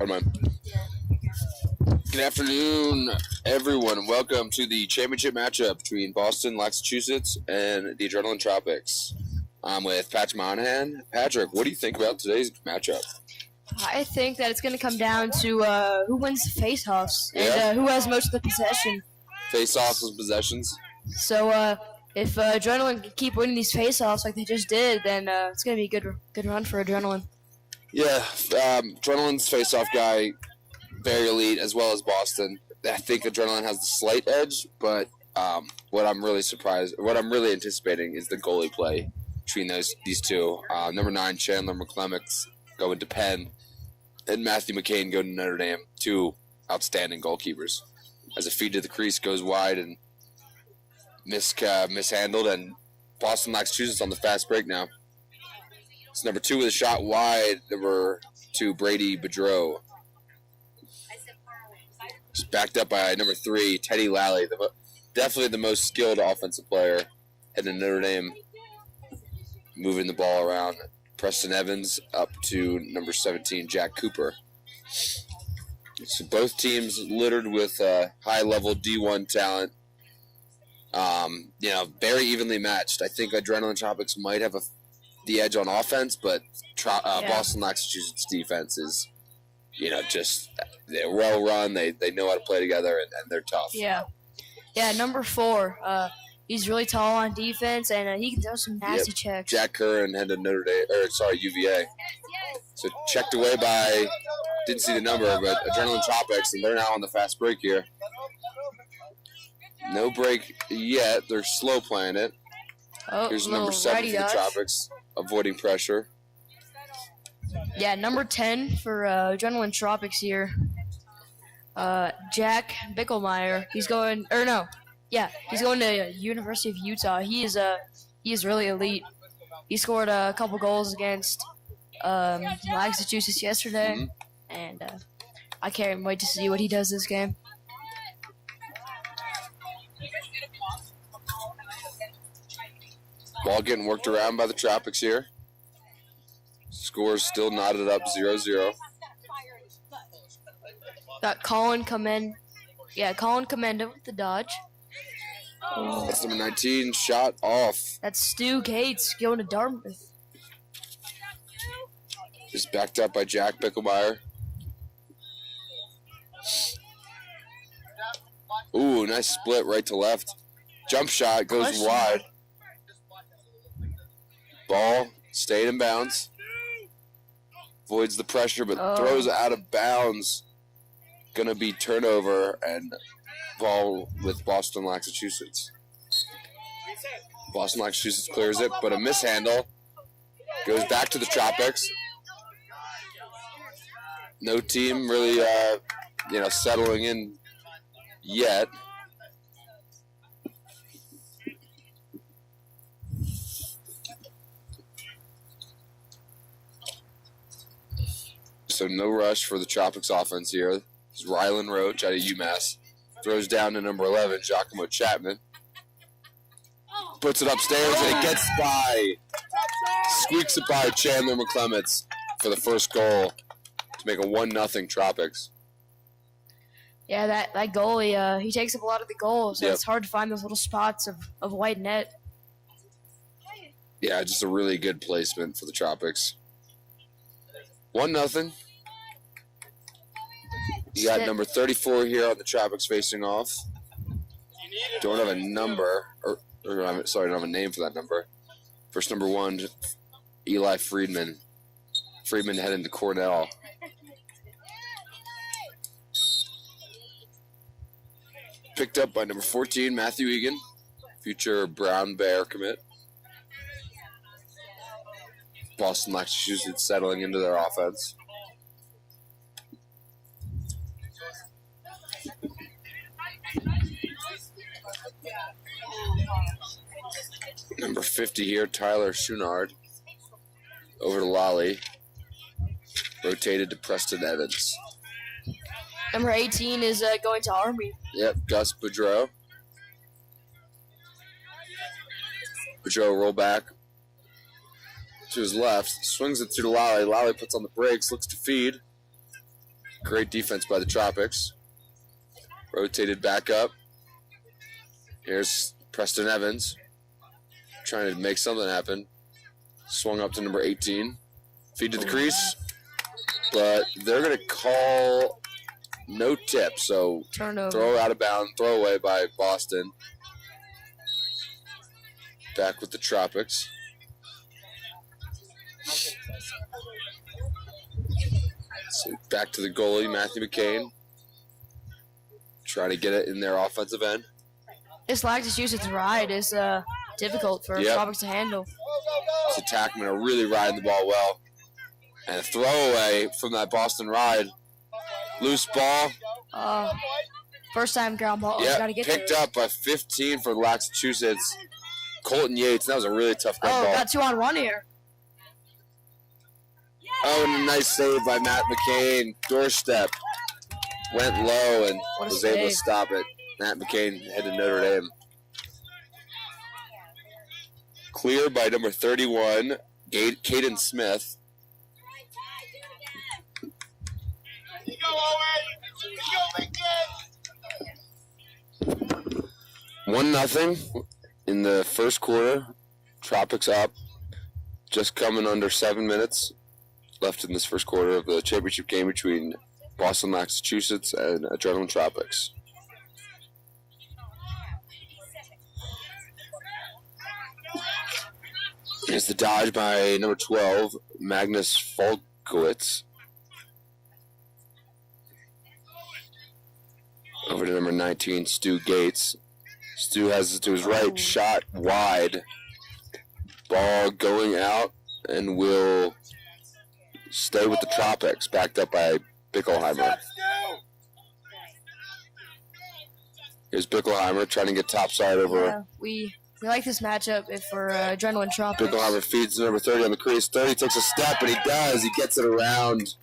Never mind. Good afternoon, everyone. Welcome to the championship matchup between Boston Laxachusettts and the ADRLN Tropics. I'm with Patrick Monahan. Patrick, what do you think about today's matchup? I think that it's going to come down to who wins the face-offs and who has most of the possession. Face-offs and possessions. So if ADRLN can keep winning these face-offs like they just did, then it's going to be a good run for ADRLN. Yeah, ADRLN's face-off guy, very elite, as well as Boston. I think ADRLN has the slight edge, but what I'm really anticipating is the goalie play between these two. Number 9, Chandler McClemmons going to Penn, and Matthew McCain going to Notre Dame. Two outstanding goalkeepers. As a feed to the crease goes wide and mishandled, and Boston Laxachusettts on the fast break now. It's number 2 with a shot wide. Number 2, Brady Bedreau. It's backed up by number 3, Teddy Lally, definitely the most skilled offensive player heading to Notre Dame, moving the ball around. Preston Evans up to number 17, Jack Cooper. So both teams littered with high-level D1 talent. Very evenly matched. I think ADRLN Tropics might have the edge on offense, but Boston Laxachusettts defense is, they're well run. They know how to play together, and they're tough. Yeah, number 4. He's really tall on defense, and he can throw some nasty checks. Jack Curran headed to UVA. So checked away by, didn't see the number, but ADRLN Tropics, and they're now on the fast break here. No break yet. They're slow playing it. Here's number 7 for the Tropics, avoiding pressure. Yeah, number 10 for ADRLN Tropics here. Jack Bickelmeyer. He's going to University of Utah. He is really elite. He scored a couple goals against Laxachusettts yesterday, and I can't wait to see what he does this game. Ball getting worked around by the Tropics here. Scores still knotted up 0-0. Got Colin Commenda with the dodge. That's number 19, shot off. That's Stu Gates going to Dartmouth. Just backed up by Jack Bickelmeyer. Ooh, nice split right to left. Jump shot goes wide. Ball stayed in bounds. Avoids the pressure, but throws out of bounds. Gonna be turnover and ball with Boston Laxachusettts. Boston Laxachusettts clears it, but a mishandle. Goes back to the Tropics. No team really, settling in yet. So no rush for the Tropics offense here. It's Rylan Roach out of UMass. Throws down to number 11, Giacomo Chapman. Puts it upstairs, and it gets by. Squeaks it by Chandler McClemmons for the first goal to make a 1-0 Tropics. Yeah, that goalie, he takes up a lot of the goals, so it's hard to find those little spots of white net. Yeah, just a really good placement for the Tropics. 1-0. You got number 34 here on the Tropics facing off. Don't have a number, don't have a name for that number. First number 1, Eli Friedman. Friedman heading to Cornell. Picked up by number 14, Matthew Egan, future Brown Bear commit. Boston Laxachusettts settling into their offense. Number 50 here, Tyler Schoonard. Over to Lally. Rotated to Preston Evans. Number 18 is going to Army. Yep, Gus Boudreau. Boudreau roll back to his left. Swings it to Lally. Lally puts on the brakes, looks to feed. Great defense by the Tropics. Rotated back up. Here's Preston Evans trying to make something happen. Swung up to number 18. Feed to the crease. But they're going to call no tip. So Turnover. throw out of bounds, throw away by Boston. Back with the Tropics. So back to the goalie, Matthew McCain. Trying to get it in their offensive end. This Laxachusettts ride is difficult for Tropics to handle. So attackmen are really riding the ball well. And a throwaway from that Boston ride. Loose ball. First time ground ball. Gotta get picked there. up by 15 for the Laxachusettts. Colton Yates, that was a really tough ground ball. Got 2-on-1 here. Oh, and a nice save by Matt McCain. Doorstep. Went low and was able to stop it. Matt McCain headed to Notre Dame. Clear by number 31, Caden Smith. One nothing in the first quarter. Tropics up. Just coming under 7 minutes left in this first quarter of the championship game between Boston Laxachusetts and ADRLN Tropics. Here's the dodge by number 12, Magnus Folkowitz. Over to number 19, Stu Gates. Stu has it to his right, shot wide. Ball going out and will stay with the Tropics, backed up by Bickelheimer. Here's Bickelheimer trying to get topside over. Yeah, we like this matchup if we're ADRLN Tropics. Bickelheimer feeds to number 30 on the crease. 30 takes a step, and he does. He gets it around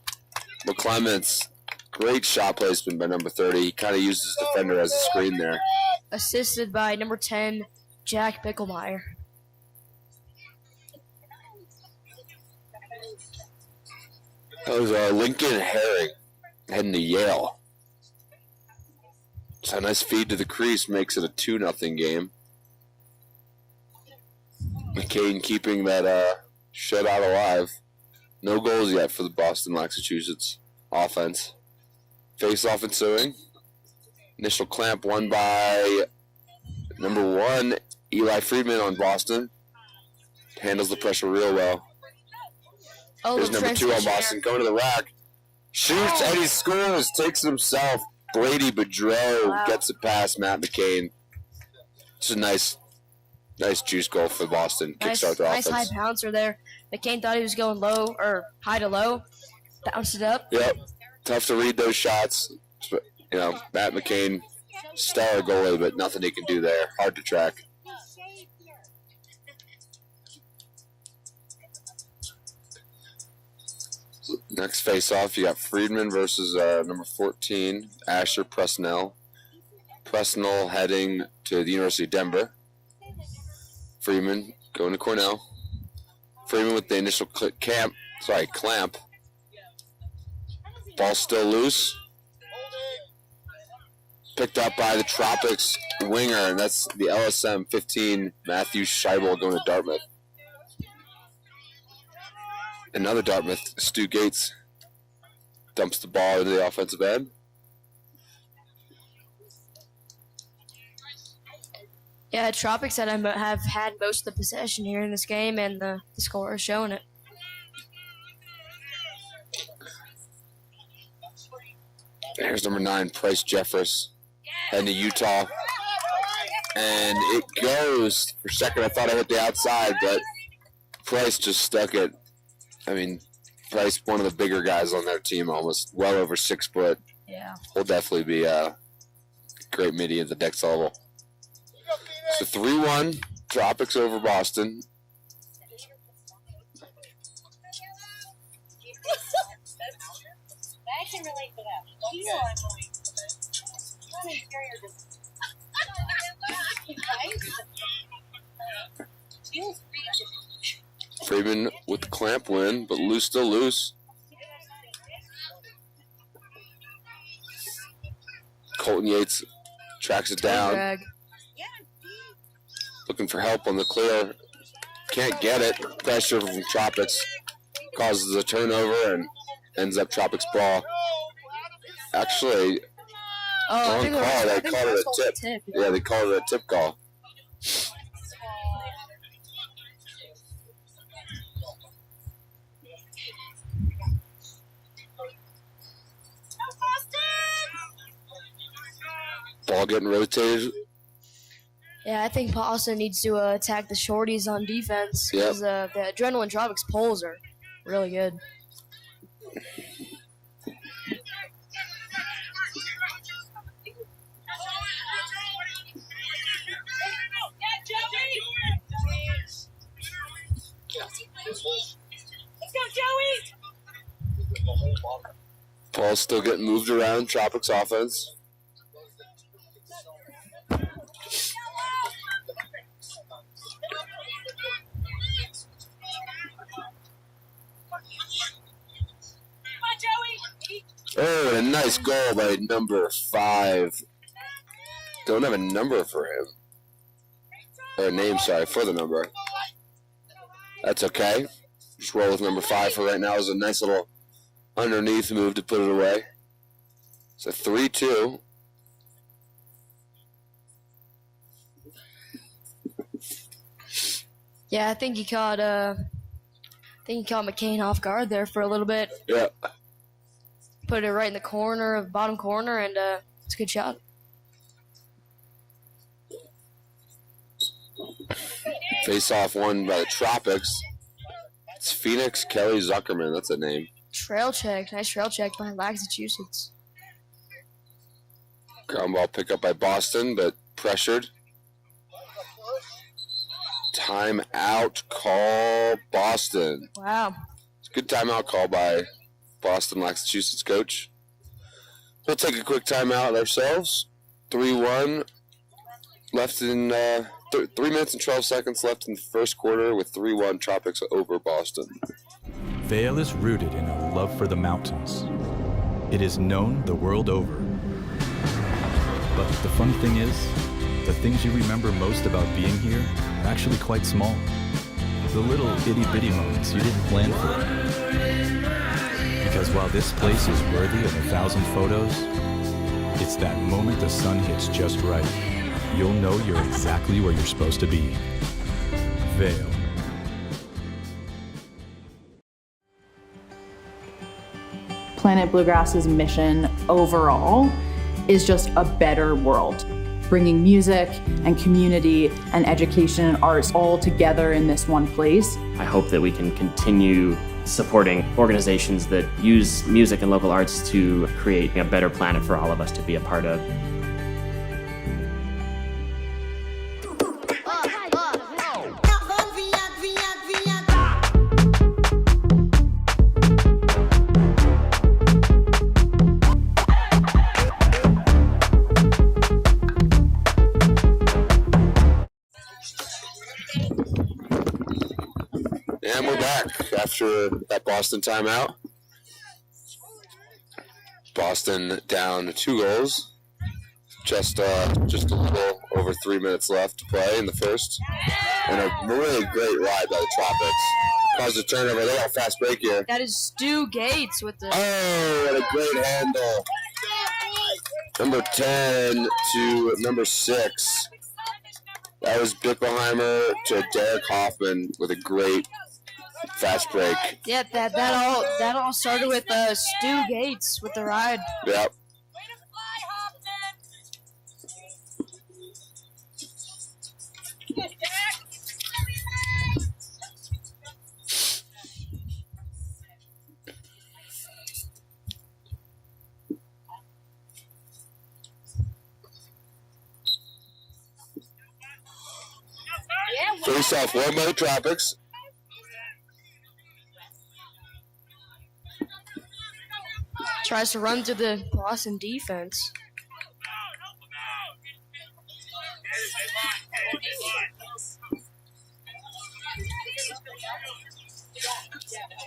McClements. Great shot placement by number 30. He kind of uses his defender as a screen there. Assisted by number 10, Jack Bickelmeyer. That was Lincoln Herring heading to Yale. So a nice feed to the crease makes it a 2-0 game. McCain keeping that shutout alive. No goals yet for the Boston Laxachusetts offense. Face-off ensuing. Initial clamp won by number 1, Eli Friedman on Boston. Handles the pressure real well. There's number 2 on Boston going to the rack. Shoots and he scores. Takes it himself. Brady Bedreau gets it past Matt McCain. It's a nice juice goal for Boston. Kickstart the offense. Nice high bouncer there. McCain thought he was going low or high to low. Bounced it up. Yep. Tough to read those shots. You know, Matt McCain, stellar goalie, but nothing he can do there. Hard to track. Next face-off, you got Friedman versus number 14, Asher Presnell. Presnell heading to the University of Denver. Friedman going to Cornell. Friedman with the initial clamp. Ball still loose. Picked up by the Tropics winger, and that's the LSM 15, Matthew Scheibel going to Dartmouth. Another Dartmouth, Stu Gates dumps the ball into the offensive end. Yeah, Tropics have had most of the possession here in this game, and the score is showing it. Here's number 9, Price Jeffress, heading to Utah. And it goes. For a second, I thought I hit the outside, but Price just stuck it. I mean, Price, one of the bigger guys on their team, almost well over 6 foot. Yeah. Will definitely be a great midi at the next level. So 3-1, Tropics over Boston. I can relate to that. You know I'm going. I'm inferior to Friedman with the clamp win, but still loose. Colton Yates tracks it Toe down. drag. Looking for help on the clear. Can't get it. Pressure from Tropics causes a turnover and ends up Tropics ball. Actually, Oh, on call, they called it a tip. Yeah, they called it a tip call. Ball getting rotated. Yeah, I think Boston needs to attack the shorties on defense because the ADRLN Tropics poles are really good. Let's go, Joey! Ball's still getting moved around. Tropics offense. Oh, and a nice goal by number 5. Don't have a number for him. Or a name, sorry, for the number. That's okay. Just roll with number 5 for right now. It was a nice little underneath move to put it away. It's a 3-2. Yeah, I think he caught McCain off guard there for a little bit. Yeah. Put it right in the corner, bottom corner, and it's a good shot. Face off won by the Tropics. It's Phoenix Kelly Zuckerman. That's a name. Trail check. Nice trail check by Laxachusettts. Ground ball pick up by Boston, but pressured. Timeout call, Boston. Wow. It's a good timeout call by Boston Laxachusetts coach. We'll take a quick timeout ourselves. 3-1 left in 3 minutes and 12 seconds left in the first quarter with 3-1 Tropics over Boston. Vail is rooted in a love for the mountains. It is known the world over. But the funny thing is, the things you remember most about being here are actually quite small. The little itty-bitty moments you didn't plan for. Because while this place is worthy of 1,000 photos, it's that moment the sun hits just right. You'll know you're exactly where you're supposed to be. Vail. Planet Bluegrass's mission overall is just a better world, bringing music and community and education and arts all together in this one place. I hope that we can continue supporting organizations that use music and local arts to create a better planet for all of us to be a part of. And we're back after that Boston timeout. Boston down 2 goals. Just a little over 3 minutes left to play in the first. And a really great ride by the Tropics. Caused a turnover. They got a fast break here. That is Stu Gates with the... Oh, what a great handle. Number 10 to number 6. That was Bickelheimer to Derek Hoffman with a great fast break. Yeah, that all started with Stu Gates with the ride. Yep. Face off won by the Tropics. Tries to run through the Boston defense.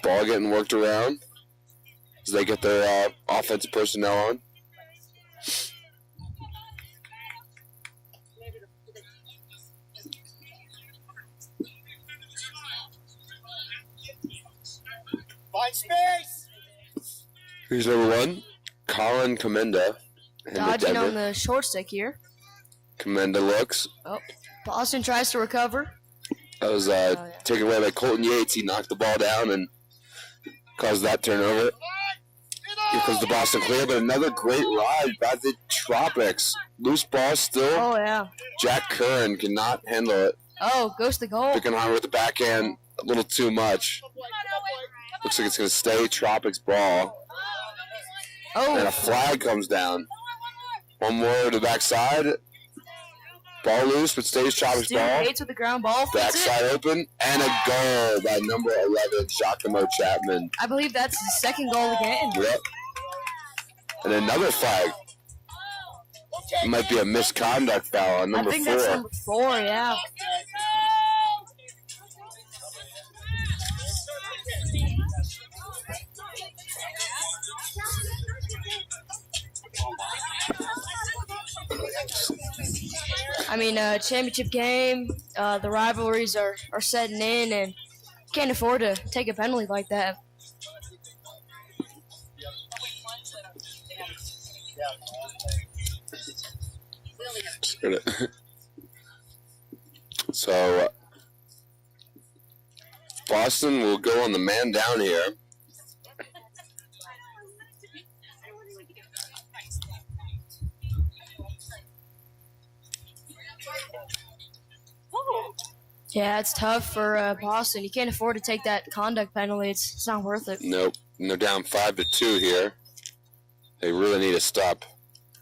Ball getting worked around as they get their offensive personnel on. Here's number 1, Colin Commenda. Dodging on the short stick here. Commenda looks. Oh, Boston tries to recover. That was taken away by Colton Yates. He knocked the ball down and caused that turnover. Here comes the Boston clear, but another great ride by the Tropics. Loose ball still. Oh, yeah. Jack Curran cannot handle it. Oh, goes to the goal. Pickenheimer with the backhand, a little too much. Looks like it's going to stay Tropics ball. Oh. And a flag comes down. One more to the backside. Ball loose, but stays Tropics ball. Gates with the ground ball. Backside open, and a goal by number 11, Giacomo Chapman. I believe that's his second goal of the game. Yep. And another flag. It might be a misconduct foul on number 4. I think that's number 4, yeah. I mean, championship game, the rivalries are setting in, and can't afford to take a penalty like that. So, Boston will go on the man down here. Yeah, it's tough for Boston. You can't afford to take that conduct penalty. It's not worth it. Nope. And they're down 5-2 here. They really need to stop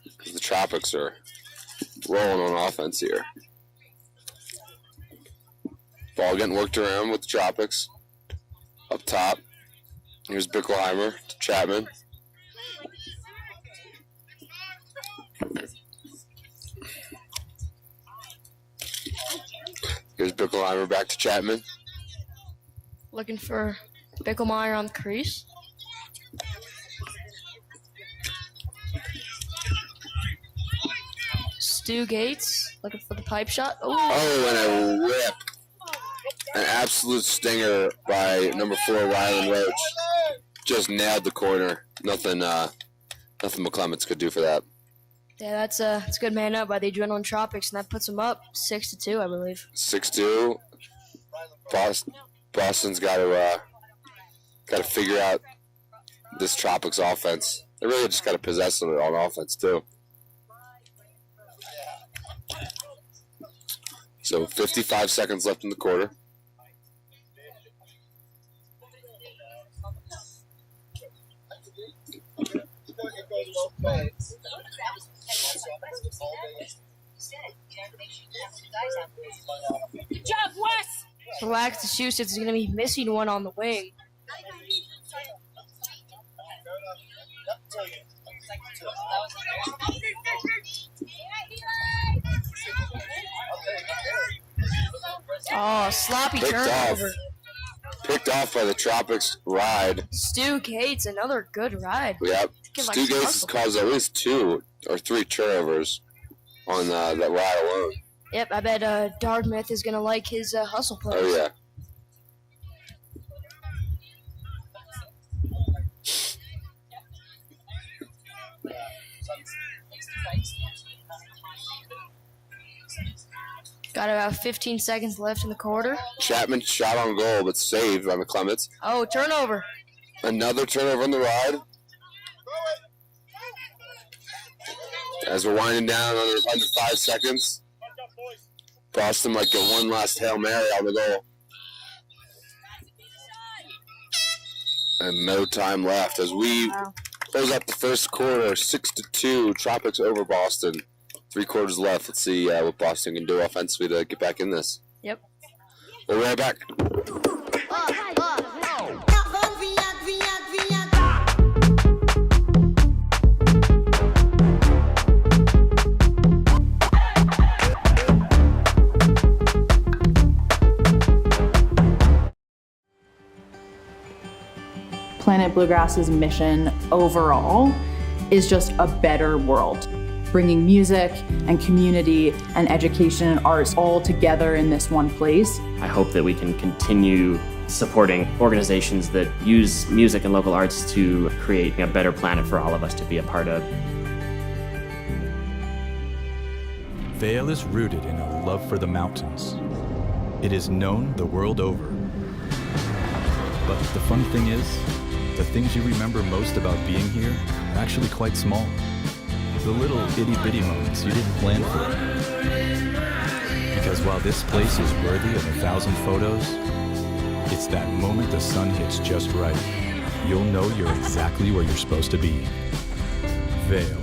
because the Tropics are rolling on offense here. Ball getting worked around with the Tropics. Up top. Here's Bickelheimer to Chapman. Here's Bickelheimer back to Chapman. Looking for Bickelmeyer on the crease. Stu Gates looking for the pipe shot. Ooh. Oh, and a rip. An absolute stinger by number 4, Rylan Roach. Just nailed the corner. Nothing McClements could do for that. Yeah, that's a good man up by the Adrenaline Tropics, and that puts them up 6-2, I believe. 6-2. Boston's got to figure out this Tropics offense. They really just got to possess it on offense too. So 55 seconds left in the quarter. Good job, Wes! So Laxachusettts is going to be missing one on the wing. Oh, sloppy turnover. Picked off by the Tropics ride. Stu Gates, another good ride. Yep. Stu Gates has caused at least 2 or 3 turnovers on that ride alone. Yep, I bet Dartmouth is going to like his hustle plays. Oh, yeah. Got about 15 seconds left in the quarter. Chapman shot on goal, but saved by McClements. Oh, turnover. Another turnover on the ride. As we're winding down under 5 seconds, Boston might get one last Hail Mary on the goal. And no time left as we close up the first quarter, 6-2, Tropics over Boston. 3 quarters left. Let's see what Boston can do offensively to get back in this. Yep. We'll be right back. Planet Bluegrass's mission overall is just a better world, bringing music and community and education and arts all together in this one place. I hope that we can continue supporting organizations that use music and local arts to create a better planet for all of us to be a part of. Vail is rooted in a love for the mountains. It is known the world over. But the fun thing is, the things you remember most about being here are actually quite small. The little itty-bitty moments you didn't plan for. Because while this place is worthy of 1,000 photos, it's that moment the sun hits just right. You'll know you're exactly where you're supposed to be. Vail.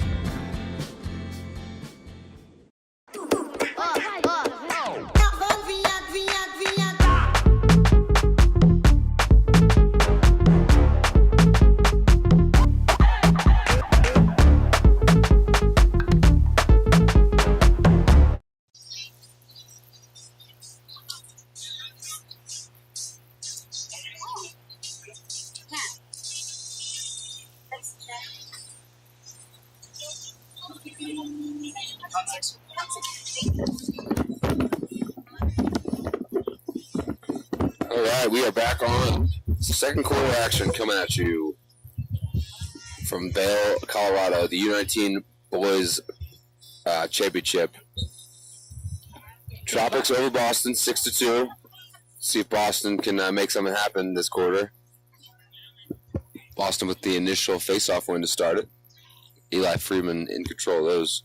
All right, we are back on second quarter action coming at you from Vail, Colorado, the U19 Boys Championship. Tropics over Boston, 6-2. See if Boston can make something happen this quarter. Boston with the initial face-off win to start it. Eli Freeman in control of those.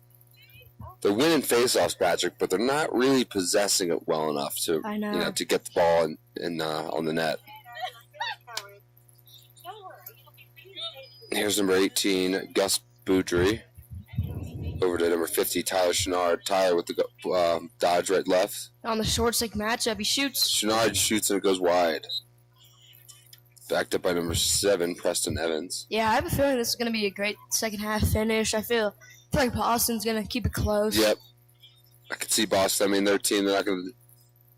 They're winning face-offs, Patrick, but they're not really possessing it well enough to, to get the ball in on the net. Here's number 18, Gus Boudry. Over to number 50, Tyler Chenard. Tyler with the dodge right left. On the short stick matchup, he shoots. Chenard shoots and it goes wide. Backed up by number 7, Preston Evans. Yeah, I have a feeling this is going to be a great second half finish. I feel like Boston's going to keep it close. Yep. I could see Boston. I mean, their team, they're not going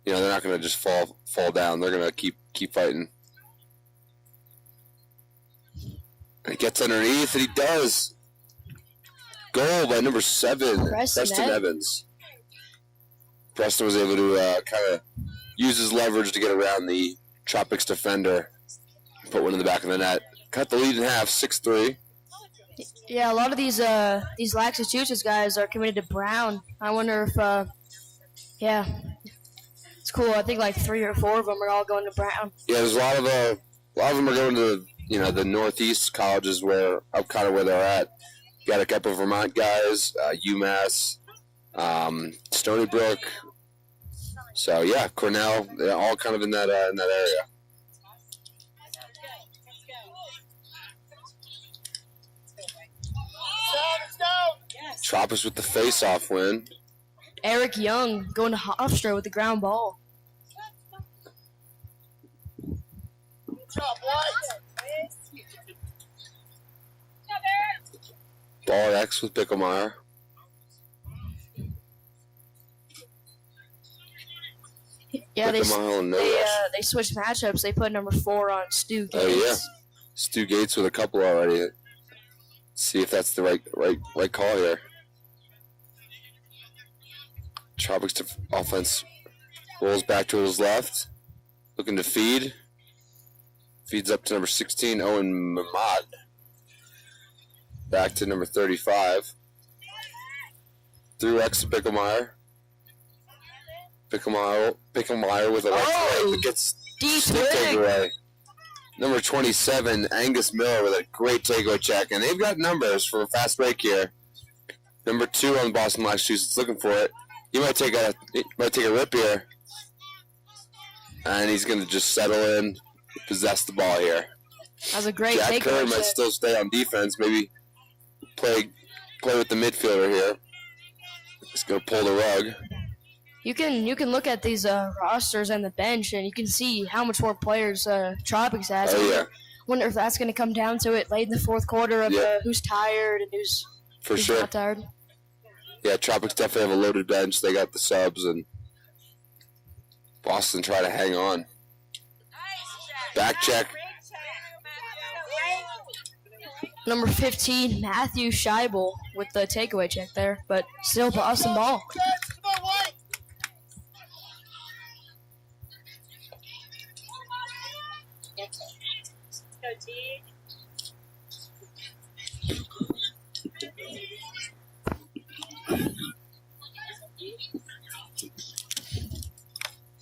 to just fall down. They're going to keep fighting. And he gets underneath, and he does. Goal by number 7, Preston Evans. Preston was able to kind of use his leverage to get around the Tropics defender. Put one in the back of the net. Cut the lead in half, 6-3. Yeah, a lot of these Laxachusettts guys are committed to Brown. I wonder if, it's cool. I think like 3 or 4 of them are all going to Brown. Yeah, there's a lot of them are going to the Northeast colleges where they're at. Got a couple of Vermont guys, UMass, Stony Brook. So yeah, Cornell, they're all kind of in that area. Tropics with the face-off win. Eric Young going to Hofstra with the ground ball. Ball at X with Bicklemeyer. Yeah, they switched matchups. They put number 4 on Stu Gates. Oh yeah, Stu Gates with a couple already. See if that's the right call here. Tropics offense rolls back to his left, looking to feed. Feeds up to number 16, Owen Mamad. Back to number 35. Through X to Bicklemeyer. Bicklemeyer with a right that gets stick takeaway. Number 27, Angus Miller with a great takeaway check. And they've got numbers for a fast break here. Number 2 on the Boston Laxachusettts looking for it. He might take a rip here. And he's going to just settle in, possess the ball here. That was a great takeaway. Jack Kerr might still stay on defense. Maybe play with the midfielder here. He's going to pull the rug. You can look at these rosters and the bench, and you can see how much more players Tropics has. Oh, yeah. Wonder if that's going to come down to it late in the fourth quarter of who's tired and who's not tired. Yeah, Tropics definitely have a loaded bench. They got the subs, and Boston try to hang on. Back check. Number 15, Matthew Scheibel with the takeaway check there, but still Boston ball.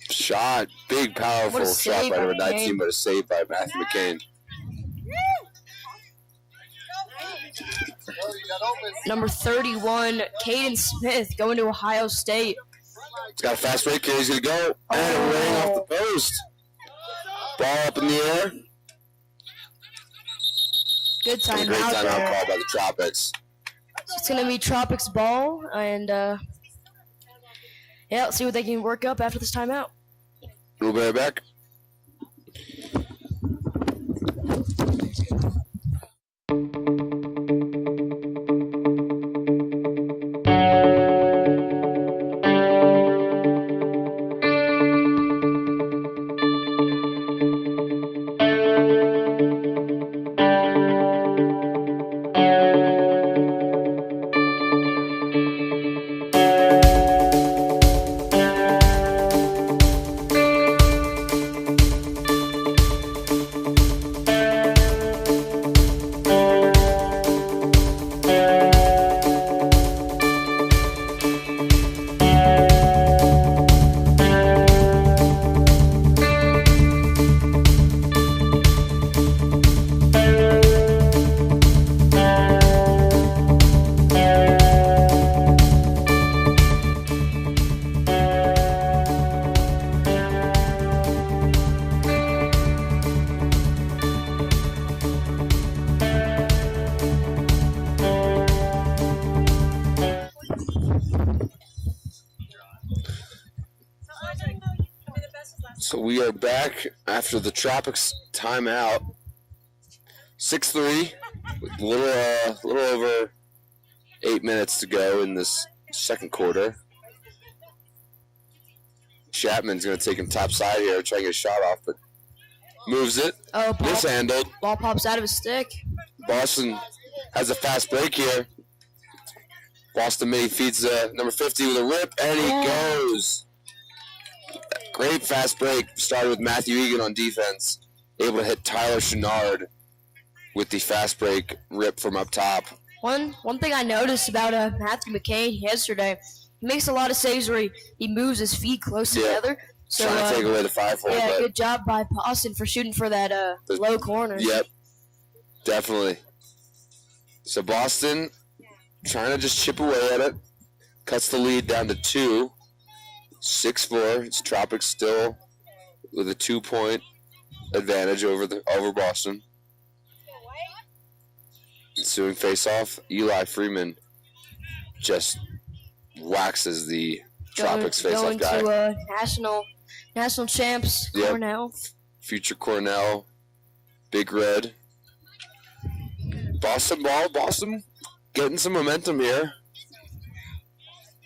Shot. Big, powerful What a shot save by by number McCain. 19, but a save by Matthew McCain. Number 31, Caden Smith, going to Ohio State. He's got a fast break here. He's going to go. And a ring off the post. Ball up in the air. Good And a time great out timeout there. call by the Tropics. So it's going to be Tropics ball, and yeah, let's see what they can work up after this timeout. We'll be right back. So we are back after the Tropics timeout. 6-3 with a little over 8 minutes to go in this second quarter. Chapman's going to take him top side here, try and get a shot off, but moves it. Oh, Mishandled. ball pops out of his stick. Boston has a fast break here. Boston Mini feeds number 50 with a rip, and he goes. Great fast break. Started with Matthew Egan on defense. Able to hit Tyler Chenard with the fast break rip from up top. One thing I noticed about Matthew McCain yesterday, he makes a lot of saves where he moves his feet close together. So, trying to take away the 5-4. Yeah, but good job by Boston for shooting for that low corner. Yep, definitely. So Boston trying to just chip away at it. Cuts the lead down to 2. 6-4. It's Tropics still with a 2-point advantage over Boston. Ensuing face-off, Eli Freeman just waxes the Tropics face-off guy. Going to national champs, Yep. Cornell. Future Cornell, Big Red. Boston ball, Boston getting some momentum here.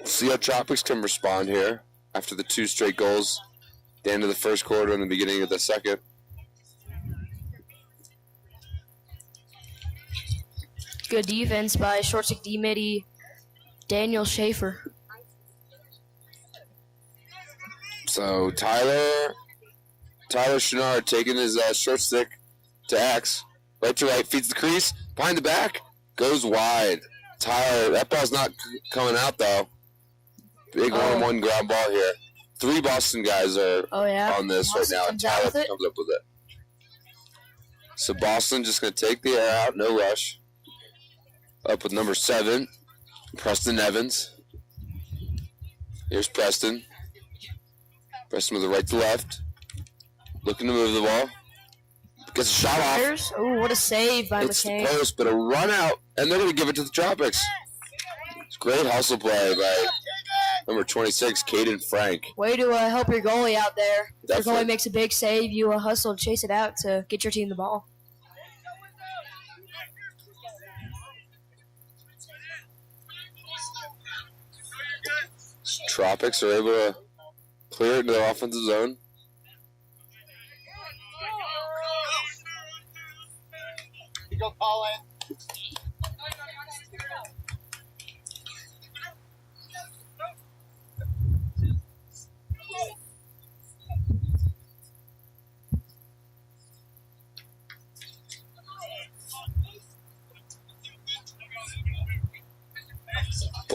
See how Tropics can respond here after the 2 straight goals at the end of the first quarter and the beginning of the second. Good defense by short stick D-midi Daniel Schaefer. So Tyler Chenard taking his short stick to X. Right to right, feeds the crease, behind the back, goes wide. Tyler, that ball's not coming out though. Big 1-on-1 ground ball here. 3 Boston guys are on this Boston right now, and Tyler comes up with it. So Boston just going to take the air out, no rush. Up with number 7, Preston Evans. Here's Preston. Preston with the right to left. Looking to move the ball. Gets a shot off. Oh, what a save by It's the McCain. post, but a run out, and they're going to give it to the Tropics. It's great hustle play by number 26, Caden Frank. Way to help your goalie out there. If your Definitely. goalie makes a big save, you hustle and chase it out to get your team the ball. Tropics are able to clear it into their offensive zone. You go, Colin.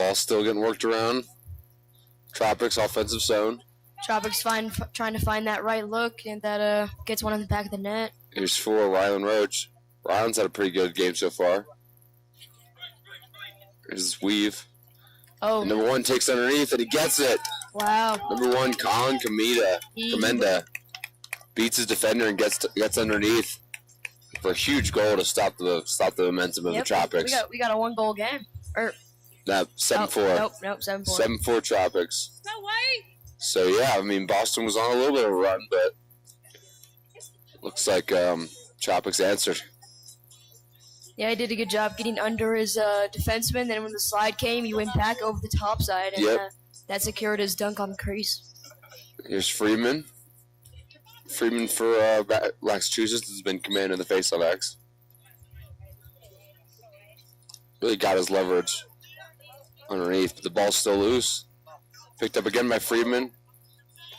Ball still getting worked around. Tropics offensive zone. Tropics trying to find that right look, and that gets one in the back of the net. Here's for Rylan Roach. Rylan's had a pretty good game so far. Here's his weave. Oh, And number 1 takes underneath, and he gets it. wow. Number 1, Colin Kamenda beats his defender and gets underneath for a huge goal to stop the momentum of the Tropics. We got a 1-goal game. That 7-4. Nope, 7-4. 7-4 Tropics. No way! So yeah, I mean Boston was on a little bit of a run, but looks like Tropics answered. Yeah, he did a good job getting under his defenseman. Then when the slide came, he went back over the top side, and that secured his dunk on the crease. Here's Freeman. Freeman for Laxachusettts has been commanding the faceoff X. Really got his leverage underneath, but the ball's still loose. Picked up again by Freeman.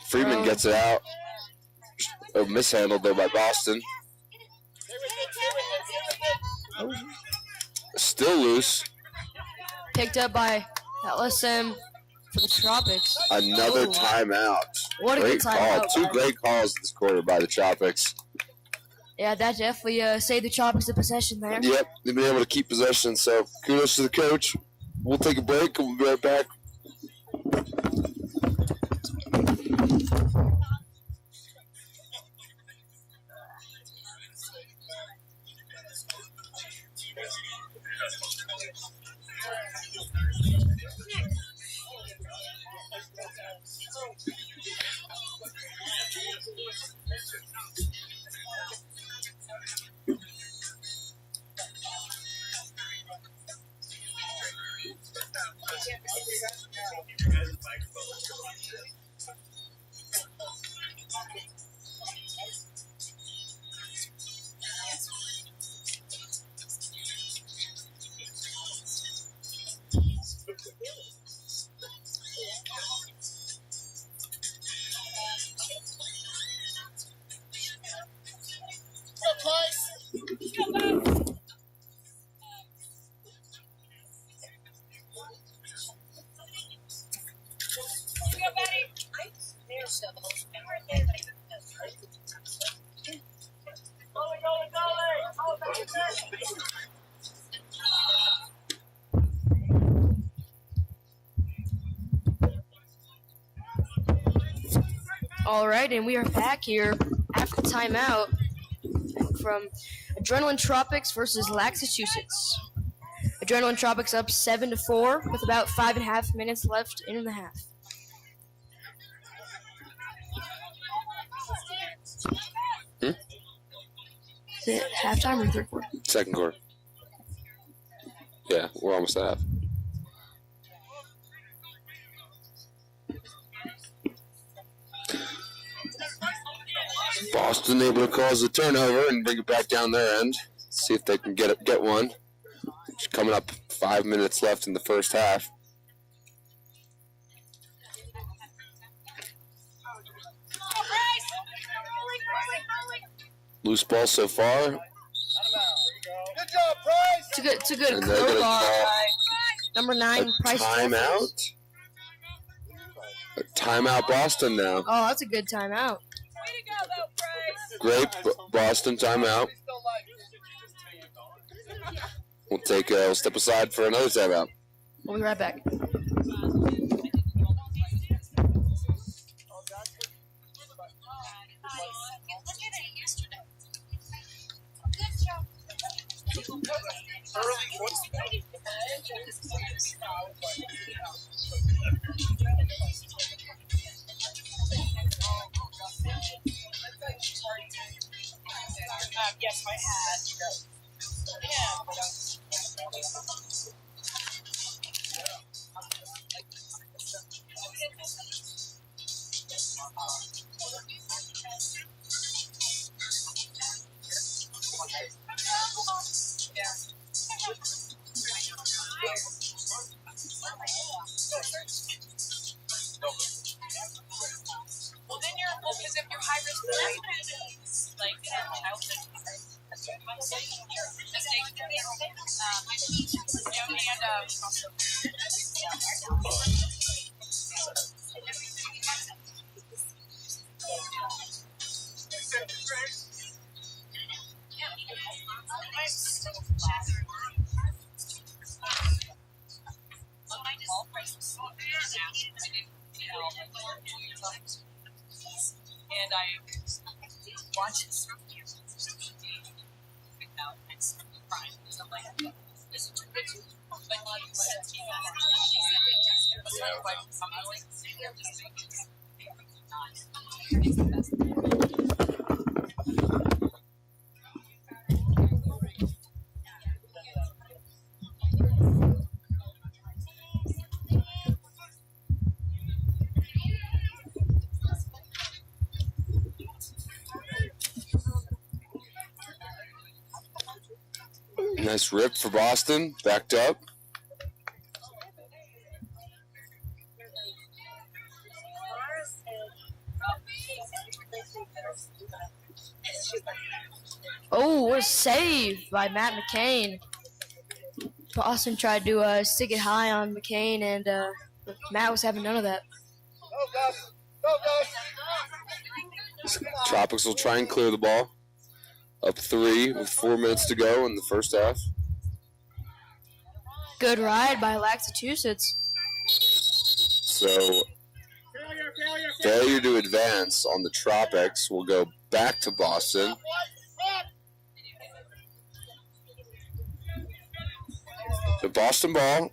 Freeman gets it out. Mishandled though by Boston. Still loose. Picked up by LSM for the Tropics. Another timeout. What a Great good timeout. call. 2 great calls this quarter by the Tropics. Yeah, that definitely saved the Tropics the possession there. Yep, they've been able to keep possession, so kudos to the coach. We'll take a break and we'll be right back. All right, and we are back here after the timeout from Adrenaline Tropics versus Laxachusettts. Adrenaline Tropics up 7-4 with about 5.5 minutes left in the half. Is it halftime or third quarter? Second quarter. Yeah, we're almost at half. Boston able to cause a turnover and bring it back down their end. See if they can get one. It's coming up 5 minutes left in the first half. Loose ball so far. Good job, Price! It's a good And they're gonna crowbar call by number 9, Price. Timeout. A timeout Boston now. Oh, that's a good timeout. Great Boston timeout. We'll step aside for another timeout. We'll be right back. Yes, I had. Well, then because if you're high risk, like childhood. Nice rip for Boston. Backed up. Oh, what a save by Matt McCain. Boston tried to stick it high on McCain, and Matt was having none of that. Tropics will try and clear the ball. Up 3 with 4 minutes to go in the first half. Good ride by Laxachusettts. So, failure to advance on the Tropics will go back to Boston. The Boston ball,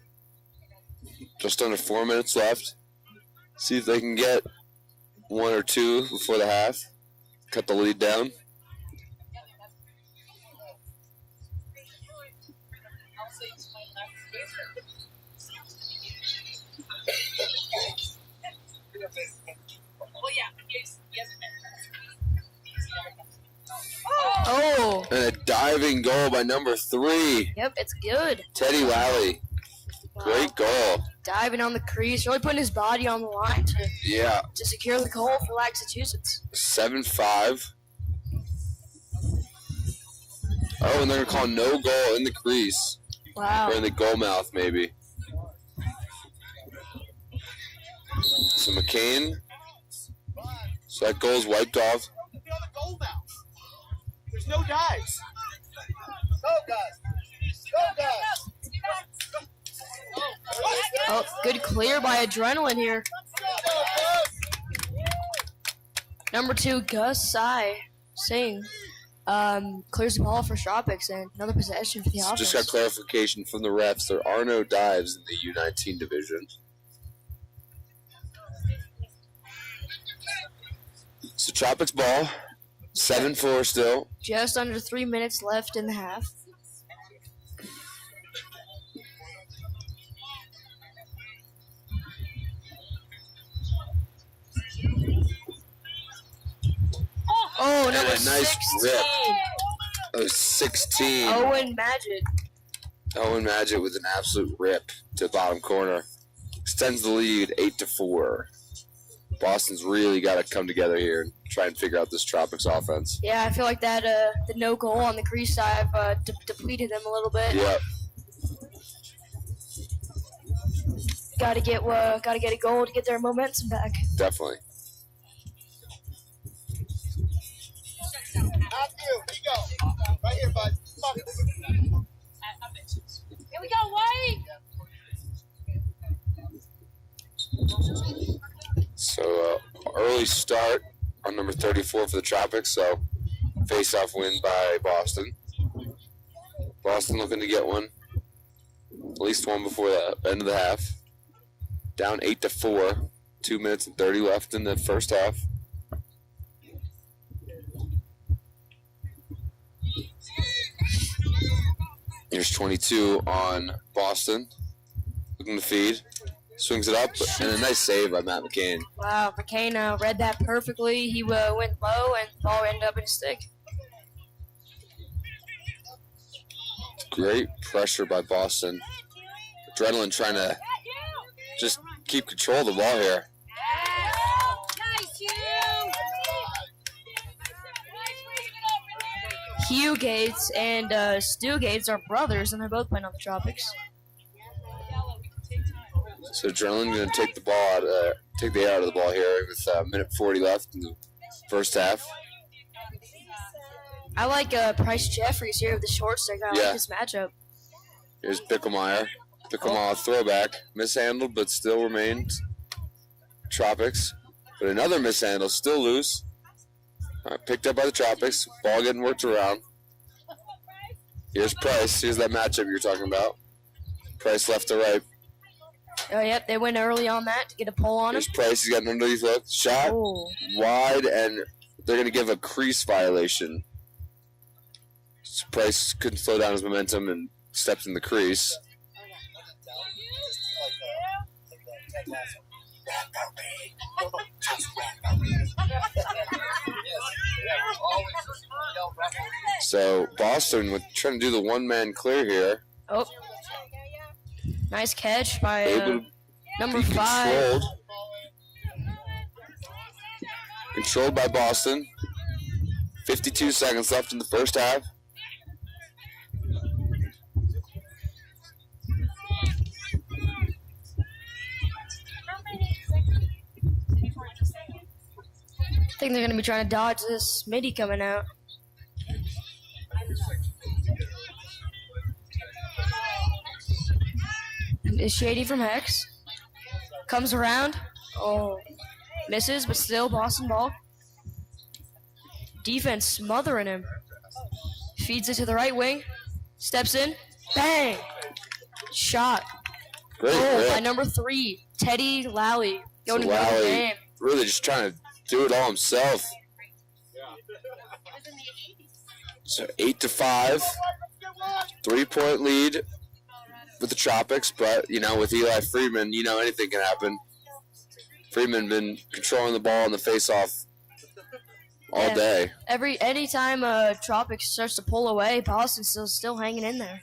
just under 4 minutes left. See if they can get 1 or 2 before the half. Cut the lead down. Oh! And a diving goal by number 3. Yep, it's good. Teddy Lally. Great goal. Diving on the crease, really putting his body on the line to secure the goal for Laxachusetts. 7-5. Oh, and they're going to call no goal in the crease. Wow. Or in the goal mouth, maybe. So McCain. So that goal's wiped off. There's no dives. Go, guys. Go, guys. Oh, good clear by Adrenaline here. Number 2, Gus Singh clears the ball for Tropics, and another possession for the offense. Just got clarification from the refs. There are no dives in the U19 division. So Tropics ball, 7-4 still. Just under 3 minutes left in the half. Oh, number And a nice 16. rip. That was 16. Owen Magic. Owen Magic with an absolute rip to the bottom corner. Extends the lead 8-4. Boston's really got to come together here and try and figure out this Tropics offense. Yeah, I feel like that the no goal on the crease dive depleted them a little bit. Yep. Got to get a goal to get their momentum back. Definitely. Matthew, here you go. Right here, bud. Come on. Here we go, White! So early start on number 34 for the Tropics. So face-off win by Boston. Boston looking to get one. At least one before the end of the half. Down 8-4. 2 minutes and 30 left in the first half. Here's 22 on Boston. Looking to feed. Swings it up, and a nice save by Matt McCain. Wow, McCain read that perfectly. He went low, and the ball ended up in his stick. Great pressure by Boston. Adrenaline trying to just keep control of the ball here. Hugh Gates and Stu Gates are brothers, and they're both playing on the Tropics. So Adrenaline going to take the ball take the air out of the ball here with a minute 40 left in the first half. I like Price Jeffries here with the short stick. I like this matchup. Here's Bickelmeyer. Bickelmeyer throwback. Mishandled, but still remained Tropics. But another mishandle, still loose. All right, picked up by the Tropics. Ball getting worked around. Here's Price. Here's that matchup you're talking about. Price left to right. Oh, yep, they went early on that to get a pull on him. Here's Price. He's got an underneath look. Shot wide, and they're going to give a crease violation. So Price couldn't slow down his momentum and stepped in the crease. So Boston trying to do the one-man clear here. Oh, nice catch by number 5. Controlled by Boston. 52 seconds left in the first half. I think they're going to be trying to dodge this midi coming out. Is Shady from Hex. Comes around. Oh, misses, but still Boston ball. Defense smothering him. Feeds it to the right wing. Steps in. Bang! Shot. Great by number 3, Teddy Lally. Going to the game. Really just trying to do it all himself. So 8-5. 3-point lead with the Tropics, but with Eli Freeman, anything can happen. Freeman been controlling the ball in the face-off all day. Anytime Tropics starts to pull away, Boston's still hanging in there.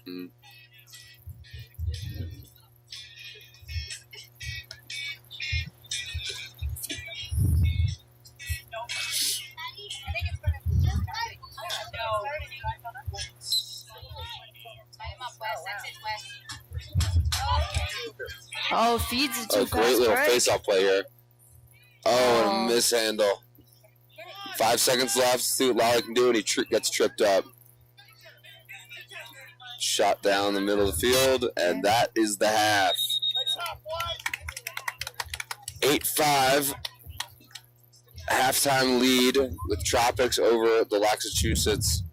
Oh, feeds it too fast. Great little face-off play here. And a mishandle. 5 seconds left. See what Lally can do, and he gets tripped up. Shot down the middle of the field, and that is the half. 8-5. Halftime lead with Tropics over the Laxachusettts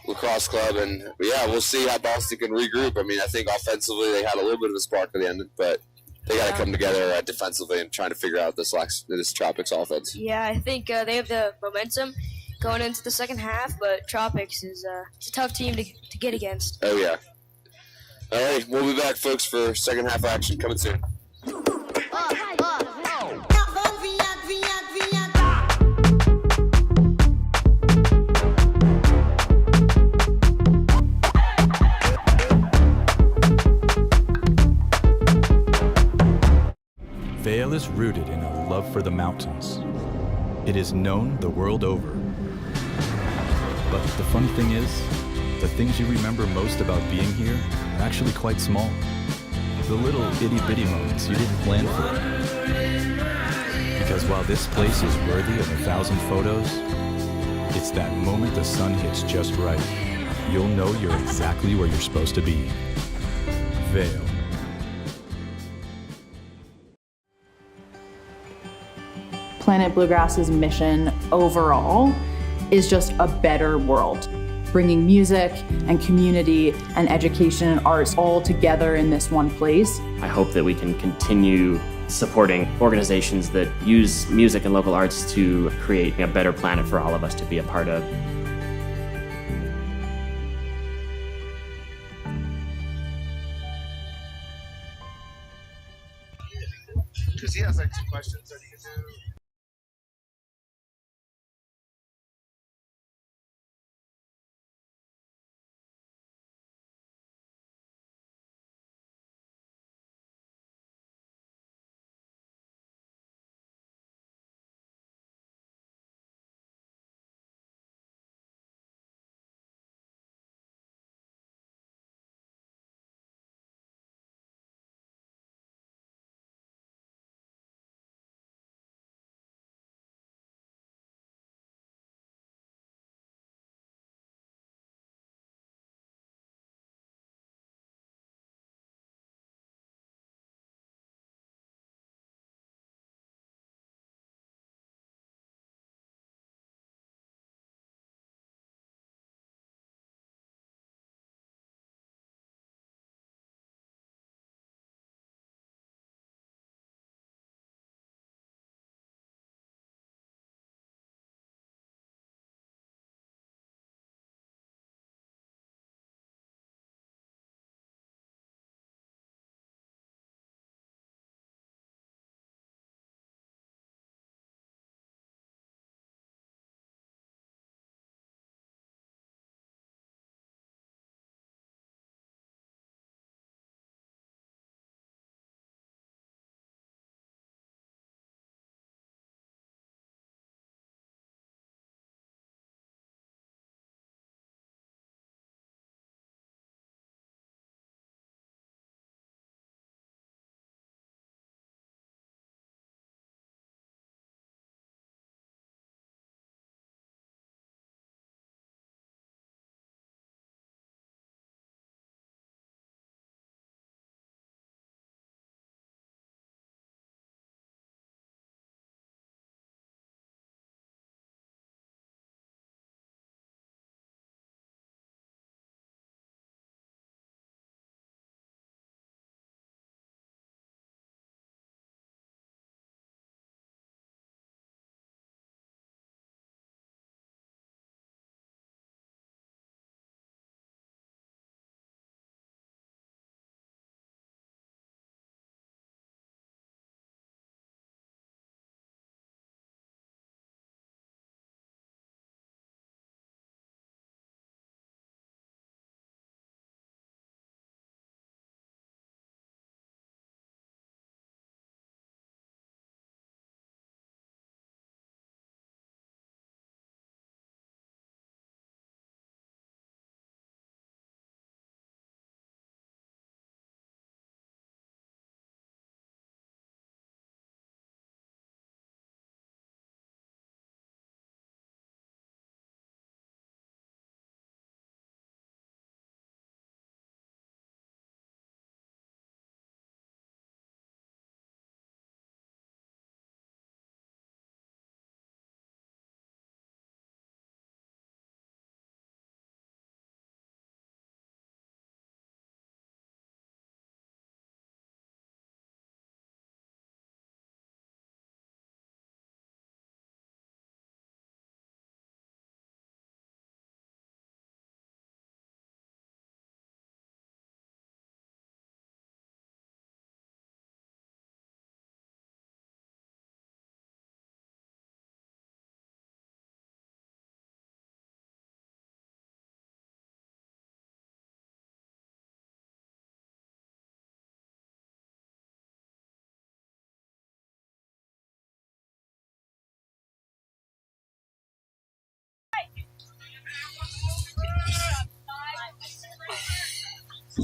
Lacrosse Club, and we'll see how Boston can regroup. I think offensively they had a little bit of a spark at the end, but they got to come together defensively and trying to figure out this Tropics offense. Yeah, I think they have the momentum going into the second half, but Tropics is it's a tough team to get against. Oh yeah. All right, we'll be back, folks, for second half action coming soon. Vail is rooted in a love for the mountains. It is known the world over. But the funny thing is, the things you remember most about being here are actually quite small. The little itty-bitty moments you didn't plan for. Because while this place is worthy of 1,000 photos, it's that moment the sun hits just right. You'll know you're exactly where you're supposed to be. Vail. Planet Bluegrass's mission overall is just a better world, bringing music and community and education and arts all together in this one place. I hope that we can continue supporting organizations that use music and local arts to create a better planet for all of us to be a part of. Because he has like 2 questions that he can do.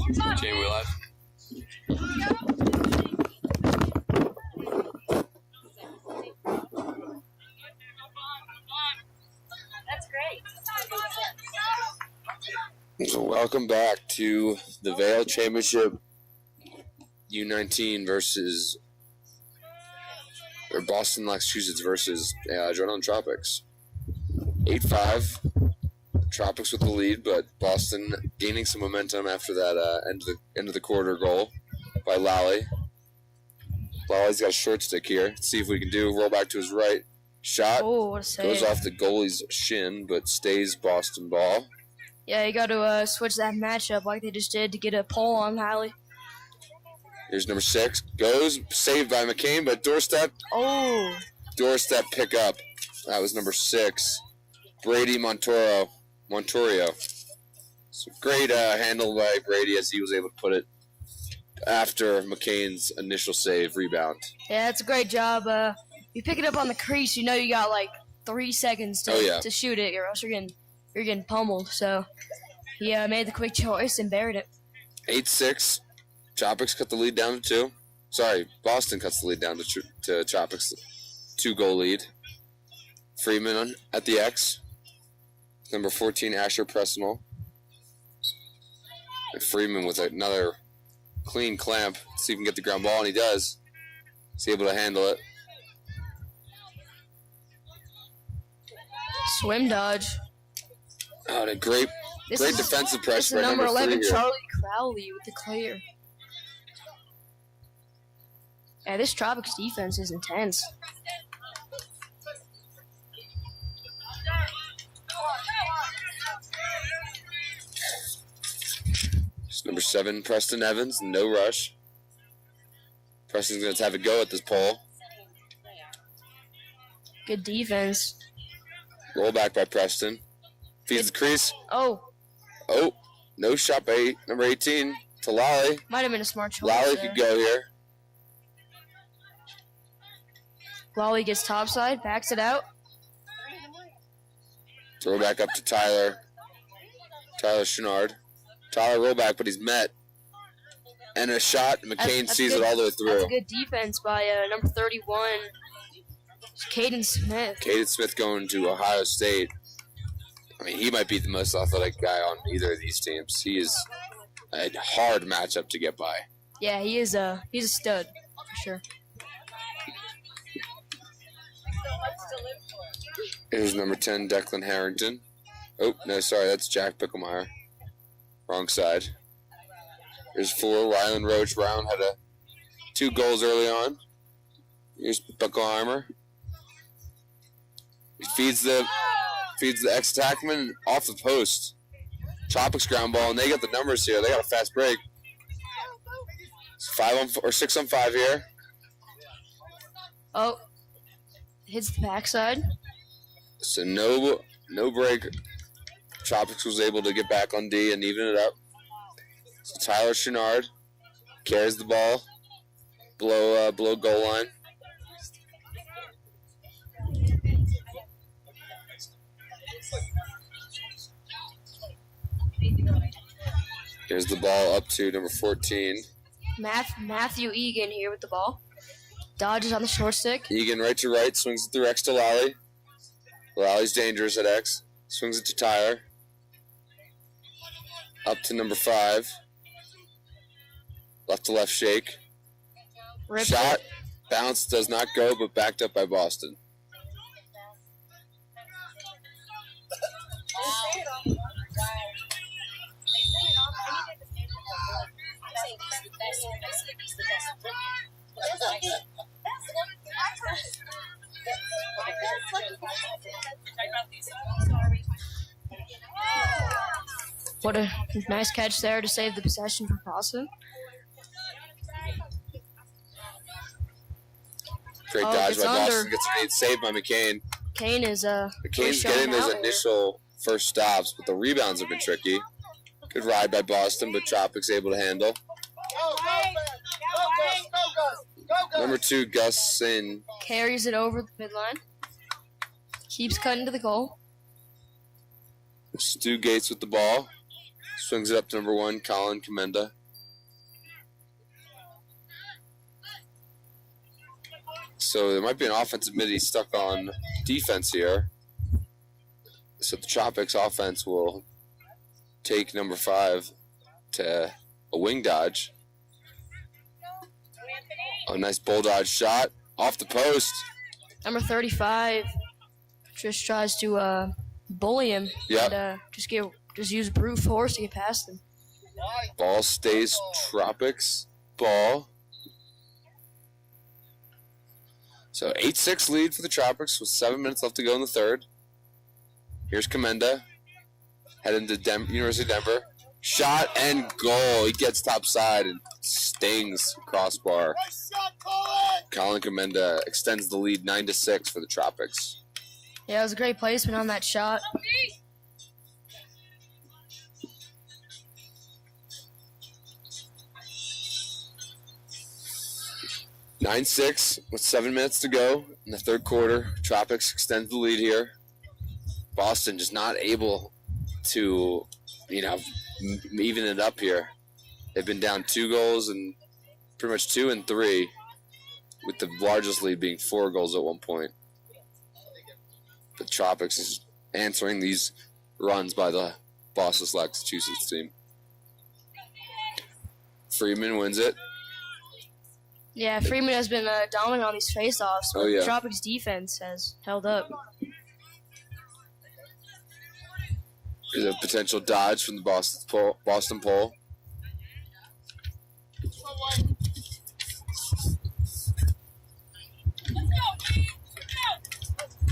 Jamie, we live? That's great. So welcome back to the Vail Championship U19 versus Boston Laxachusettts versus U19 Tropics. 8-5. Tropics with the lead, but Boston gaining some momentum after that end of the quarter goal by Lally. Lally's got a short stick here. Let's see if we can do roll back to his right. Shot Oh, what a save. goes off the goalie's shin, but stays Boston ball. Yeah, you got to switch that matchup like they just did to get a pull on Hallie. Here's number 6. Goes, saved by McCain, but doorstep pick up. That was number 6. Brady Montorio. So great handle by Brady as he was able to put it after McCain's initial save rebound. Yeah, that's a great job. You pick it up on the crease, you know you got like 3 seconds to shoot it, or else you're getting pummeled. So he made the quick choice and buried it. 8-6. Tropics cut the lead down to 2. Sorry, Boston cuts the lead down to Tropics. 2-goal lead. Freeman at the X. Number 14, Asher Presnell. And Freeman with another clean clamp. See if he can get the ground ball, and he does. He's able to handle it. Swim dodge. Oh, and a great defensive pressure by number 11, 3 here. Charlie Crowley with the clear. Yeah, this Tropics defense is intense. It's number 7, Preston Evans. No rush. Preston's going to have a go at this pole. Good defense. Roll back by Preston. Feeds the crease. Oh, No shot by number 18 to Lally. might have been a smart choice. Lally there. could go here. Lally gets topside, backs it out. Throw back up to Tyler. Tyler Chenard. Tyler roll back, but he's met. And a shot. McCain That's sees good. it all the way That's through. a good defense by number 31, Caden Smith. Caden Smith going to Ohio State. I mean, he might be the most athletic guy on either of these teams. He is a hard matchup to get by. Yeah, he's a stud for sure. Here's number 10, Declan Harrington. Oh, no, sorry, that's Jack Picklemeyer. Wrong side. Here's 4, Rylan Roach. Brown had 2 goals early on. Here's Buckleheimer. He feeds the ex-attackman off the post. Tropics ground ball, and they got the numbers here. They got a fast break. It's 6 on 5 here. Oh, hits the backside. So no break. Tropics was able to get back on D and even it up. So Tyler Chenard carries the ball below goal line. Here's the ball up to number 14. Matthew Egan here with the ball. Dodges on the short stick. Egan right to right, swings it through X to Lally. Lally's dangerous at X. Swings it to Tyler. Up to number 5. Left to left shake. Rip Shot. it. Bounce does not go, but backed up by Boston. What a nice catch there to save the possession for Boston. Great Oh, dodge it's by Boston. under. Gets a great save by McCain. Kane is McCain's getting those initial first stops, but the rebounds have been tricky. Good ride by Boston, but Tropics able to handle. Go, man. Go, Gus. Go, Gus. Go, Gus. Number 2, Gus Sin. carries it over the midline. Keeps cutting to the goal. Stu Gates with the ball. Swings it up to number 1, Colin Commenda. So there might be an offensive midi stuck on defense here. So the Tropics offense will take number 5 to a wing dodge. A nice bull dodge shot off the post. Number 35 just tries to bully him. Yep. And just use brute force to get past him. Ball stays Tropics. Ball. So 8-6 lead for the Tropics with 7 minutes left to go in the third. Here's Commenda. Heading to University of Denver. Shot and goal. He gets top side and stings crossbar. Colin Commenda extends the lead 9-6 for the Tropics. Yeah, it was a great placement on that shot. Nine 6 with 7 minutes to go in the third quarter. Tropics extends the lead here. Boston just not able to, even it up here. They've been down 2 goals and pretty much 2 and 3, with the largest lead being 4 goals at one point. The Tropics is answering these runs by the Boston Laxachusettts team. Freeman wins it. Yeah, Freeman has been dominant on these faceoffs, but Oh, yeah. the Tropics defense has held up. There's a potential dodge from the Boston pole.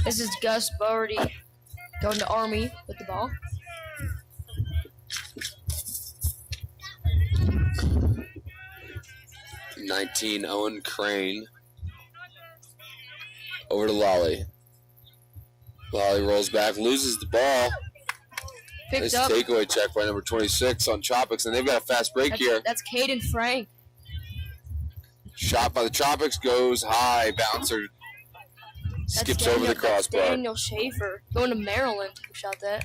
This is Gus Bowerty going to Army with the ball. Owen Crane. Over to Lolly. Lolly rolls back, loses the ball. Picked Nice up. takeaway check by number 26 on Tropics, and they've got a fast break here. That's Caden Frank. Shot by the Tropics goes high. Bouncer skips over the That's crossbar. Daniel Schaefer going to Maryland. Who shot that?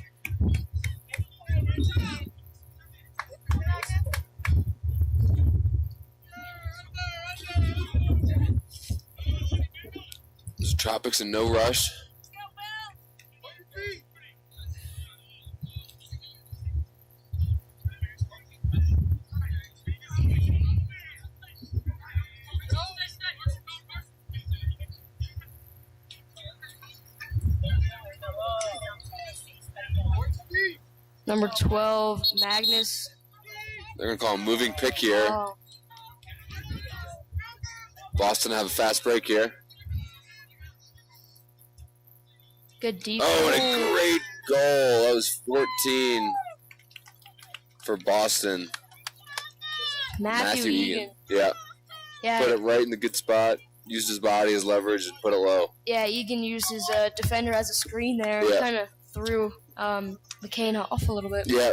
So Tropics in no rush. Number 12, Magnus. They're going to call a moving pick here. Oh, Boston have a fast break here. good defense. Oh, and a great goal. That was 14 for Boston. Matthew Egan. Yeah, Yeah, put it right in the good spot. Used his body as leverage and put it low. yeah, Egan used his defender as a screen there. Yeah. Kind of threw McCain off a little bit. Yeah.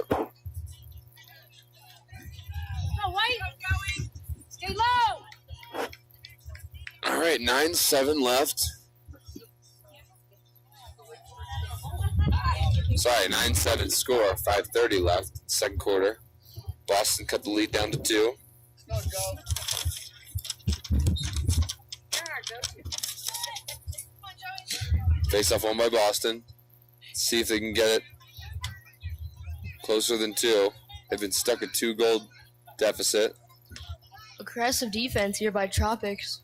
Stay low. All right, 9-7 left. Sorry, 9-7 score. 5:30 left. Second quarter. Boston cut the lead down to 2. Face off won by Boston. See if they can get it closer than 2. They've been stuck at 2-goal deficit. Aggressive defense here by Tropics.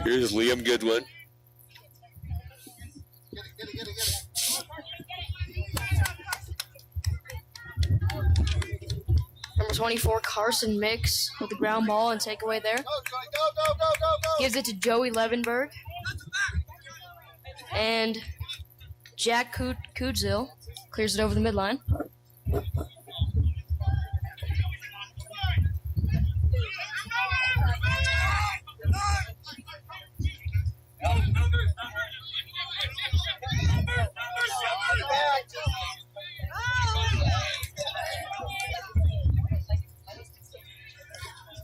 Here's Liam Goodwin. Number 24, Carson Mix with the ground ball and takeaway there. Go. Gives it to Joey Levenberg. And Jack Kudzil clears it over the midline.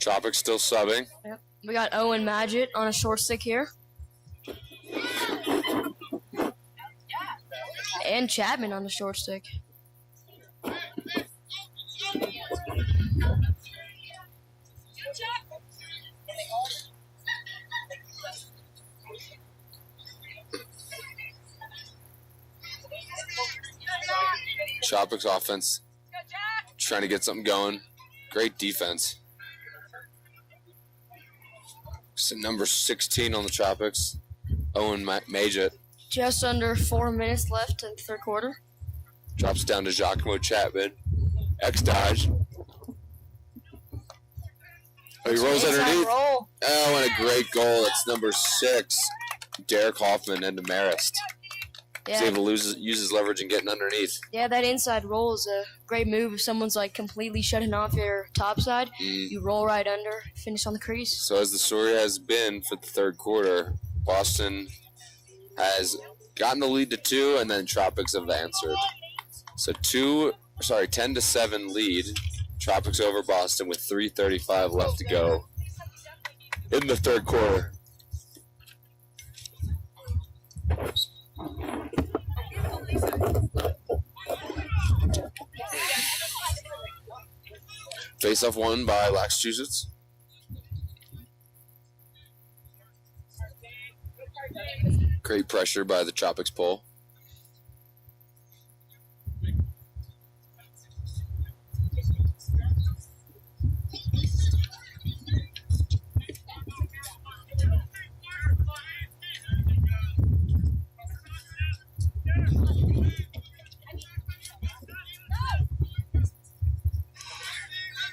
Tropics still subbing. Yep. We got Owen Madgett on a short stick here. And Chapman on the short stick. Tropics offense trying to get something going. Great defense. So number 16 on the Tropics, Owen Madgett. Just under 4 minutes left in the third quarter. Drops down to Giacomo Chapman. X-dodge. Oh, he rolls underneath. Roll. Oh, and a great goal. It's number 6, Derek Hoffman and Demarest. He's able to use his leverage and getting underneath. Yeah, that inside roll is a great move. If someone's like completely shutting off your top side, you roll right under, finish on the crease. So as the story has been for the third quarter, Boston has gotten the lead to 2, and then Tropics have answered. So 10-7 lead. Tropics over Boston with 3:35 left to go in the third quarter. Face-off won by Laxachusettts. Great pressure by the Tropics pole.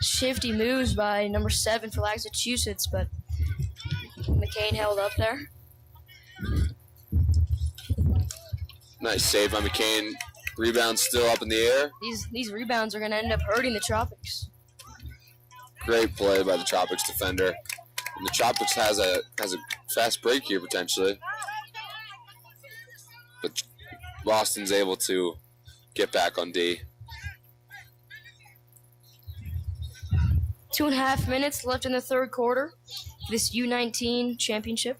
Shifty moves by number 7 for Laxachusettts, but McCain held up there. Nice save by McCain. Rebound still up in the air. These rebounds are going to end up hurting the Tropics. Great play by the Tropics defender. And the Tropics has a fast break here potentially. But Boston's able to get back on D. 2.5 minutes left in the third quarter. This U19 Championship.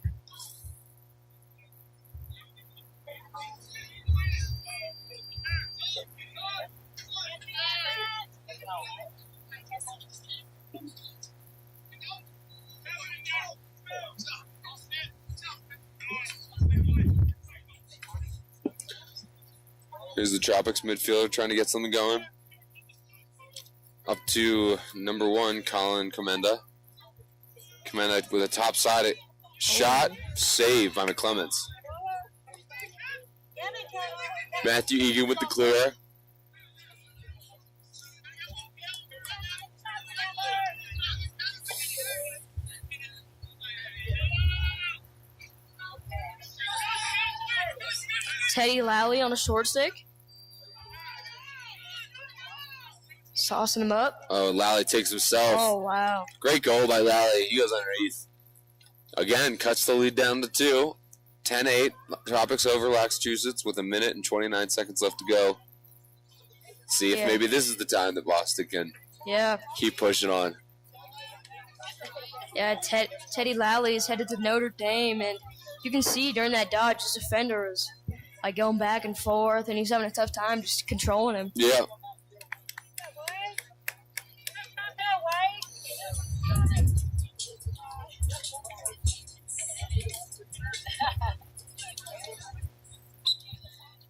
Here's the Tropics midfielder trying to get something going. Up to number 1, Colin Comenda. Comenda with a top-sided shot. Save by McClements. Matthew Egan with the clear. Teddy Lally on a short stick. Saucing him up. Oh, Lally takes himself. Oh, wow. Great goal by Lally. He goes underneath. Again, cuts the lead down to 2. 10-8. Tropics over Laxachusettts with 1 minute and 29 seconds left to go. See if maybe this is the time that Boston can keep pushing on. Yeah, Teddy Lally is headed to Notre Dame, and you can see during that dodge, his defender is like going back and forth, and he's having a tough time just controlling him. Yeah.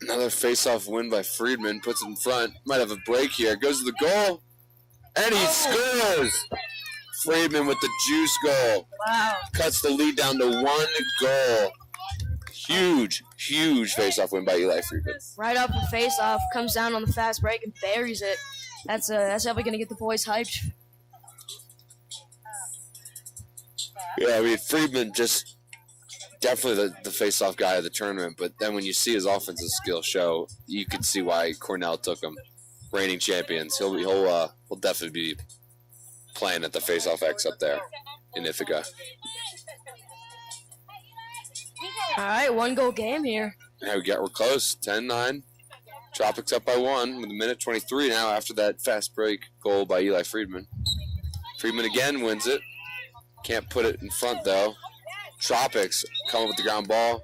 Another face-off win by Friedman. Puts it in front. Might have a break here. Goes to the goal. And he scores! Friedman with the juice goal. Wow. Cuts the lead down to 1 goal. Huge, huge face-off win by Eli Friedman. Right off the face-off, comes down on the fast break and buries it. That's definitely going to get the boys hyped. Yeah, I mean, Friedman just definitely the face-off guy of the tournament, but then when you see his offensive skill show, you can see why Cornell took him. Reigning champions. He'll definitely be playing at the face-off X up there in Ithaca. All right, 1-goal game here. Yeah, we're close. 10-9. Tropics up by 1 with 1:23 now after that fast break goal by Eli Friedman. Friedman again wins it. Can't put it in front, though. Tropics come up with the ground ball,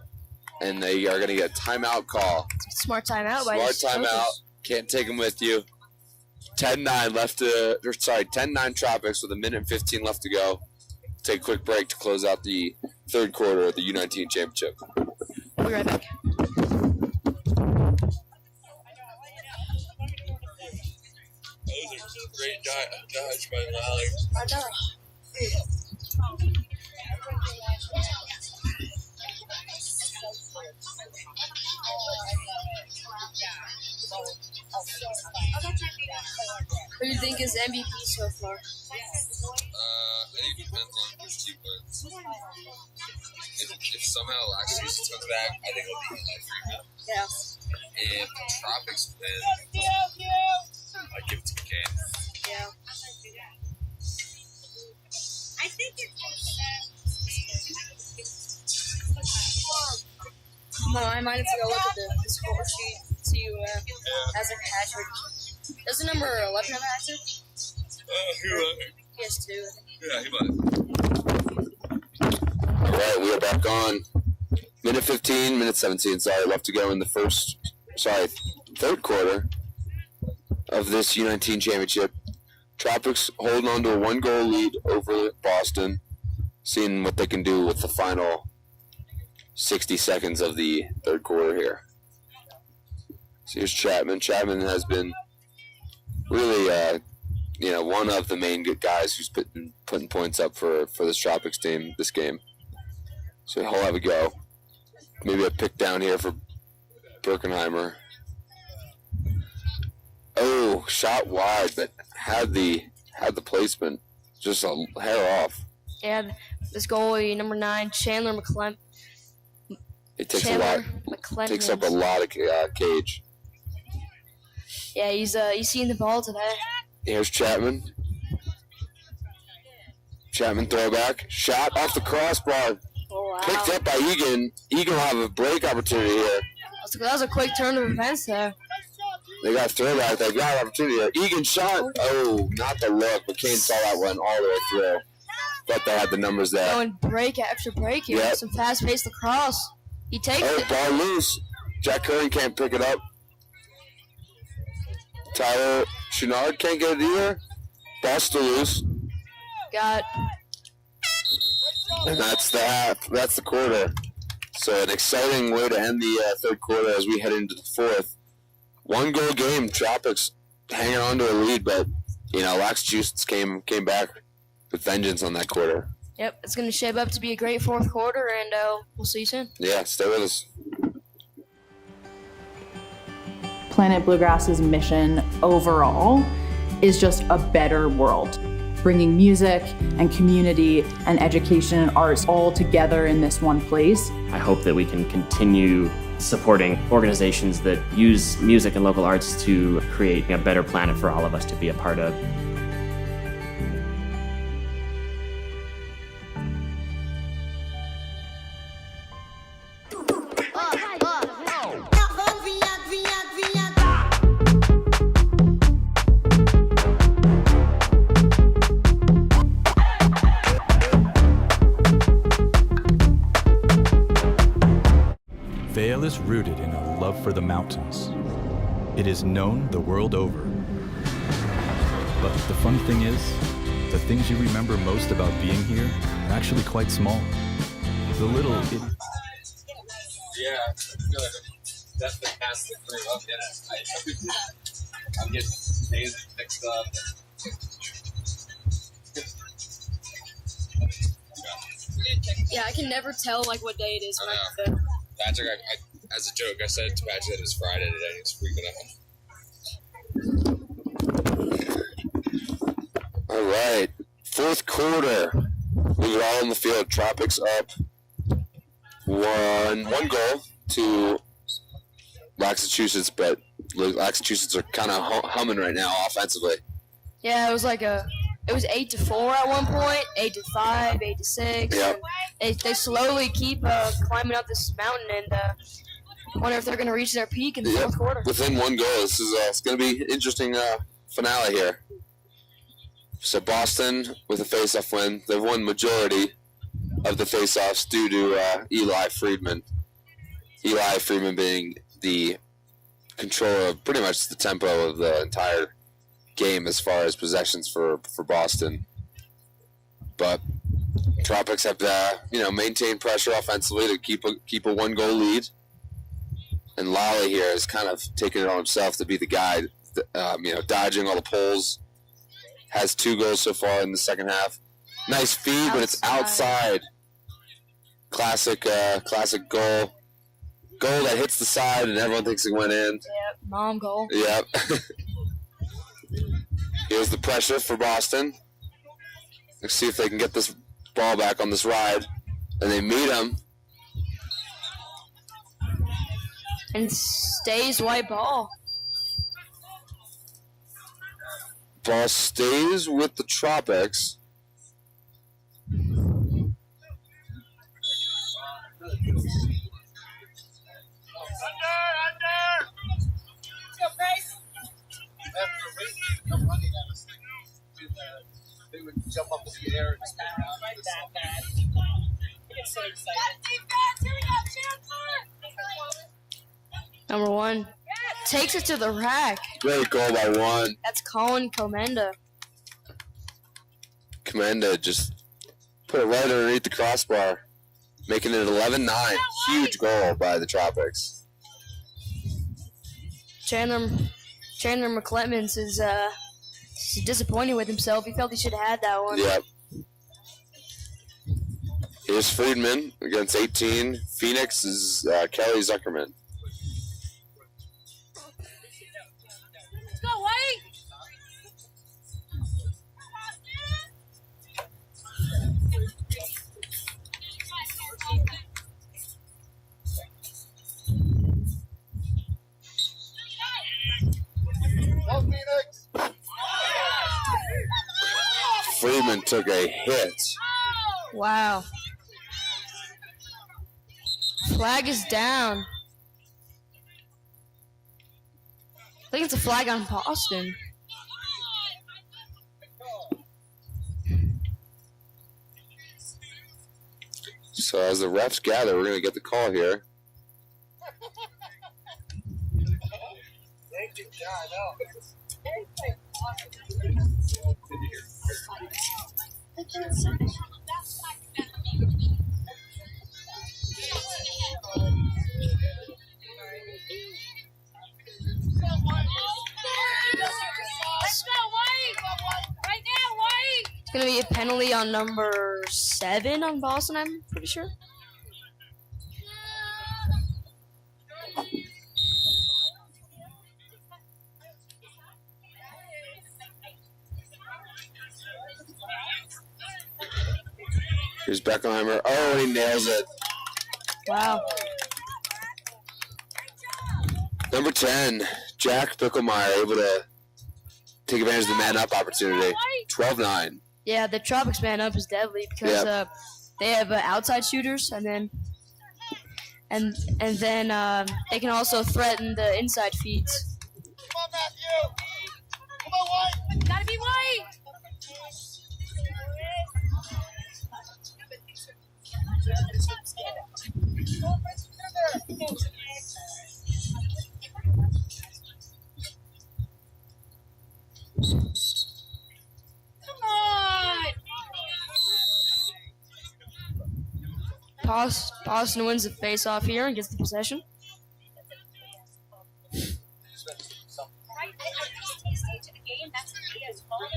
and they are going to get a timeout call. Smart timeout by Smart timeout. Can't take them with you. 10-9 left to, or sorry, 10-9 Tropics with 1:15 left to go. Take a quick break to close out the third quarter of the U19 Championship. We'll be right back. Those are some great dodge by Lally. I know. Who do you think is MVP so far? I think it depends on which team wins. If somehow Laxachusettts comes back, I think it'll be like Yeah. If Tropics win, I'd give it to McCain. Yeah. I think it's No, I might have to go look at the score sheet, see who has a hat trick. Doesn't number 11 have a hat trick? He won. He has two. Yeah, he won. All right, we are back on. 17, left to go in the third quarter of this U19 Championship. Tropics holding on to a 1-goal lead over Boston, seeing what they can do with the final 60 seconds of the third quarter here. So here's Chapman. Chapman has been really, one of the main good guys who's putting points up for this Tropics team this game. So he'll have a go. Maybe a pick down here for Birkenheimer. Oh, shot wide, but had the placement, just a hair off. Yeah, this goalie, number 9, Chandler McClem. It takes a lot. Takes up a lot of cage. Yeah, he's seen the ball today. Here's Chapman. Chapman throwback. Shot off the crossbar. Oh, wow. Picked up by Egan. Egan will have a break opportunity here. That was a quick turn of events there. They got throwback. They got an opportunity here. Egan shot. Oh, not the look. McCain saw that one all the way through. Thought they had the numbers there. Going break after break here. Yep. Some fast-paced lacrosse. He takes it. Ball loose. Jack Curran can't pick it up. Tyler Chenard can't get it either. Ball still loose. Got. And that's the half. That's the quarter. So an exciting way to end the third quarter as we head into the fourth. 1-goal game. Tropics hanging on to a lead, but Laxachusettts came back with vengeance on that quarter. Yep, it's going to shape up to be a great fourth quarter, and we'll see you soon. Yeah, stay with us. Planet Bluegrass's mission overall is just a better world, bringing music and community and education and arts all together in this one place. I hope that we can continue supporting organizations that use music and local arts to create a better planet for all of us to be a part of. Vail is rooted in a love for the mountains. It is known the world over. But the fun thing is, the things you remember most about being here are actually quite small. The little... Yeah, good. That's fantastic. I'm getting days mixed up. Yeah, I can never tell what day it is when I'm there. Patrick, I, as a joke, I said to Patrick that it was Friday today. He was freaking out. All right, fourth quarter. We are all in the field. Tropics up one goal to Laxachusettts, but Laxachusettts are kind of humming right now offensively. Yeah, it was it was 8-4 at one point, 8-5, 8-6. Yep. They slowly keep climbing up this mountain, and wonder if they're going to reach their peak in the fourth quarter. Within 1 goal. This is it's going to be an interesting finale here. So Boston with a face-off win. They've won majority of the face-offs due to Eli Friedman. Eli Friedman being the controller of pretty much the tempo of the entire game as far as possessions for Boston. But Tropics have maintained pressure offensively to keep a 1-goal lead. And Lally here has kind of taken it on himself to be the guy, dodging all the pulls. Has 2 goals so far in the second half. Nice feed, but it's outside. Classic goal. Goal that hits the side and everyone thinks it went in. Yep, mom goal. Yep. Here's the pressure for Boston. Let's see if they can get this ball back on this ride. And they meet him. And stays white ball. Ball stays with the Tropics. They would jump up in the air and just like that. It's so exciting. Number 1 takes it to the rack. Great goal by 1. That's Colin Comenda. Comenda just put it right underneath the crossbar, making it 11-9. Huge goal by the Tropics. Chandler McClemens is disappointed with himself. He felt he should have had that one. Yep. Here's Friedman against 18. Phoenix is Kelly Zuckerman. Let's go, White! Friedman took a hit. Wow. Flag is down. I think it's a flag on Boston. So as the refs gather, we're going to get the call here. Thank you, God. Let's go, White! Right now, White! It's going to be a penalty on number 7 on Boston, I'm pretty sure. Here's Beckenheimer. Oh, he nails it. Wow. Number 10, Jack Bicklemeyer, able to take advantage of the man-up opportunity. 12-9. Yeah, the Tropics man up is deadly because they have outside shooters, and then they can also threaten the inside feeds. Come on, Matthew. Come on, White. Gotta be White! Come on! Boston wins the face-off here and gets the possession. Right? At this stage of the game, that's Leah's fault.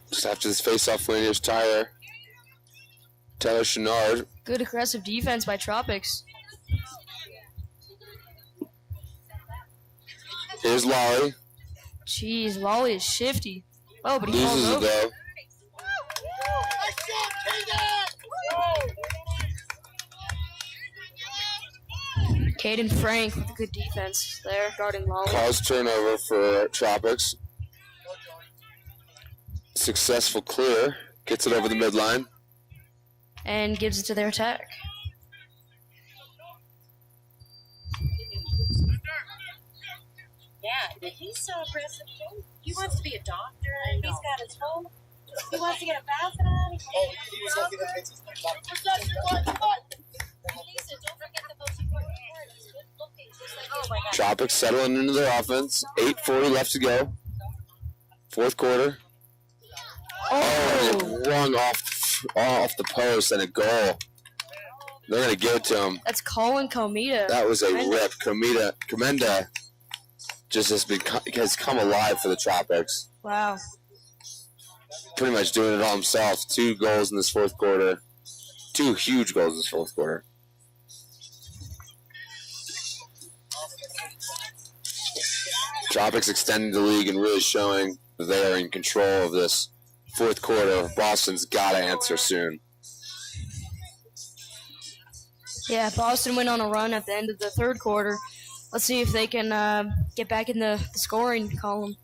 Just after this face-off win, here's Tyler Chenard. Good aggressive defense by Tropics. Here's Lolly. Jeez, Lolly is shifty. Oh, but he Loses falls it, over. though. Caden Frank with a good defense there, guarding Lolly. Cause turnover for Tropics. Successful clear. Gets it over the midline. And gives it to their attack. Yeah, he's so aggressive. He wants to be a doctor. He's got his home. He wants to get a bath and all. Lisa, don't forget the most important part. He's good looking. Oh my God. Tropics settling into their offense. 8:40 left to go. Fourth quarter. Oh, it rung off the post and a goal. They're going to give it to him. That's Colin Comida. That was a rip. Comenda just has come alive for the Tropics. Wow. Pretty much doing it all himself. 2 goals in this fourth quarter. 2 huge goals in this fourth quarter. Tropics extending the league and really showing that they are in control of this fourth quarter. Boston's got to answer soon. Yeah, Boston went on a run at the end of the third quarter. Let's see if they can get back in the scoring column.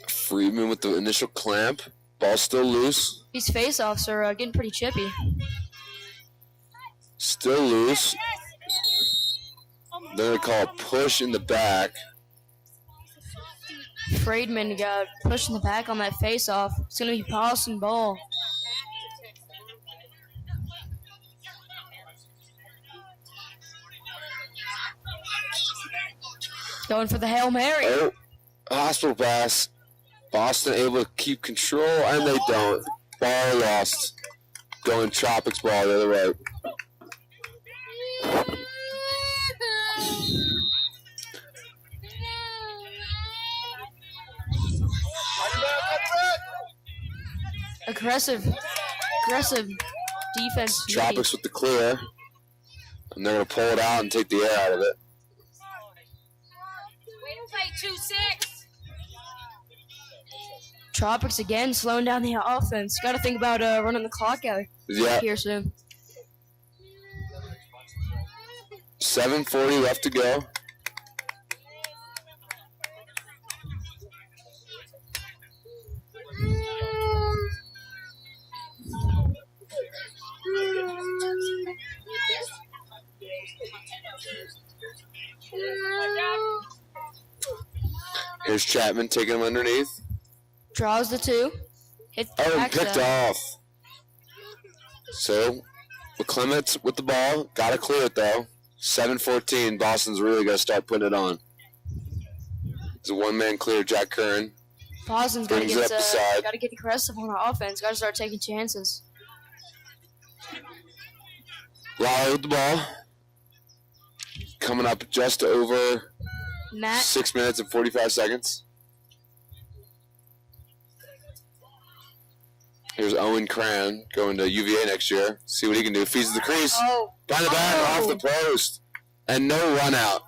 Friedman with the initial clamp. Ball still loose. These face-offs are getting pretty chippy. Still loose. They're going to call a push in the back. Friedman got pushed in the back on that face-off. It's going to be Boston ball. Going for the Hail Mary. Oh, hospital pass. Boston able to keep control, and they don't. Ball lost. Going Tropics ball the other way. Aggressive defense. Tropics with the clear. And they're going to pull it out and take the air out of it. Way to play 2-6. Tropics again slowing down the offense. Got to think about running the clock out here soon. 7:40 left to go. Here's Chapman taking him underneath. Draws the 2. Hit the picked off. So, McClements with the ball. Got to clear it, though. 7:14. Boston's really going to start putting it on. It's a one-man clear. Jack Curran. Boston's got to get aggressive on our offense. Got to start taking chances. Lally with the ball. Coming up just over 6 minutes and 45 seconds. Here's Owen Cran going to UVA next year. See what he can do. Feeds the crease. Behind the back, off the post. And no run out.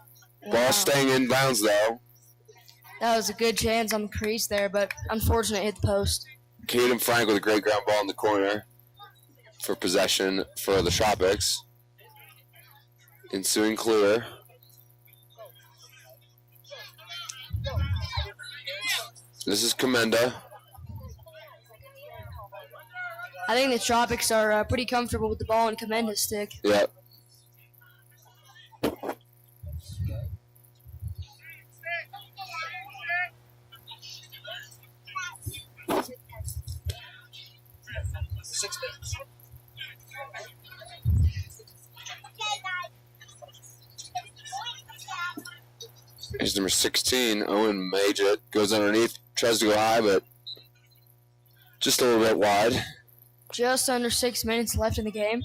Ball staying in bounds, though. That was a good chance on the crease there, but unfortunate hit the post. Caden Frank with a great ground ball in the corner for possession for the Tropics. Ensuing clear. This is Comenda. I think the Tropics are pretty comfortable with the ball and Comenda's stick. Yep. Here's number 16, Owen Majit. Goes underneath, tries to go high, but just a little bit wide. Just under 6 minutes left in the game.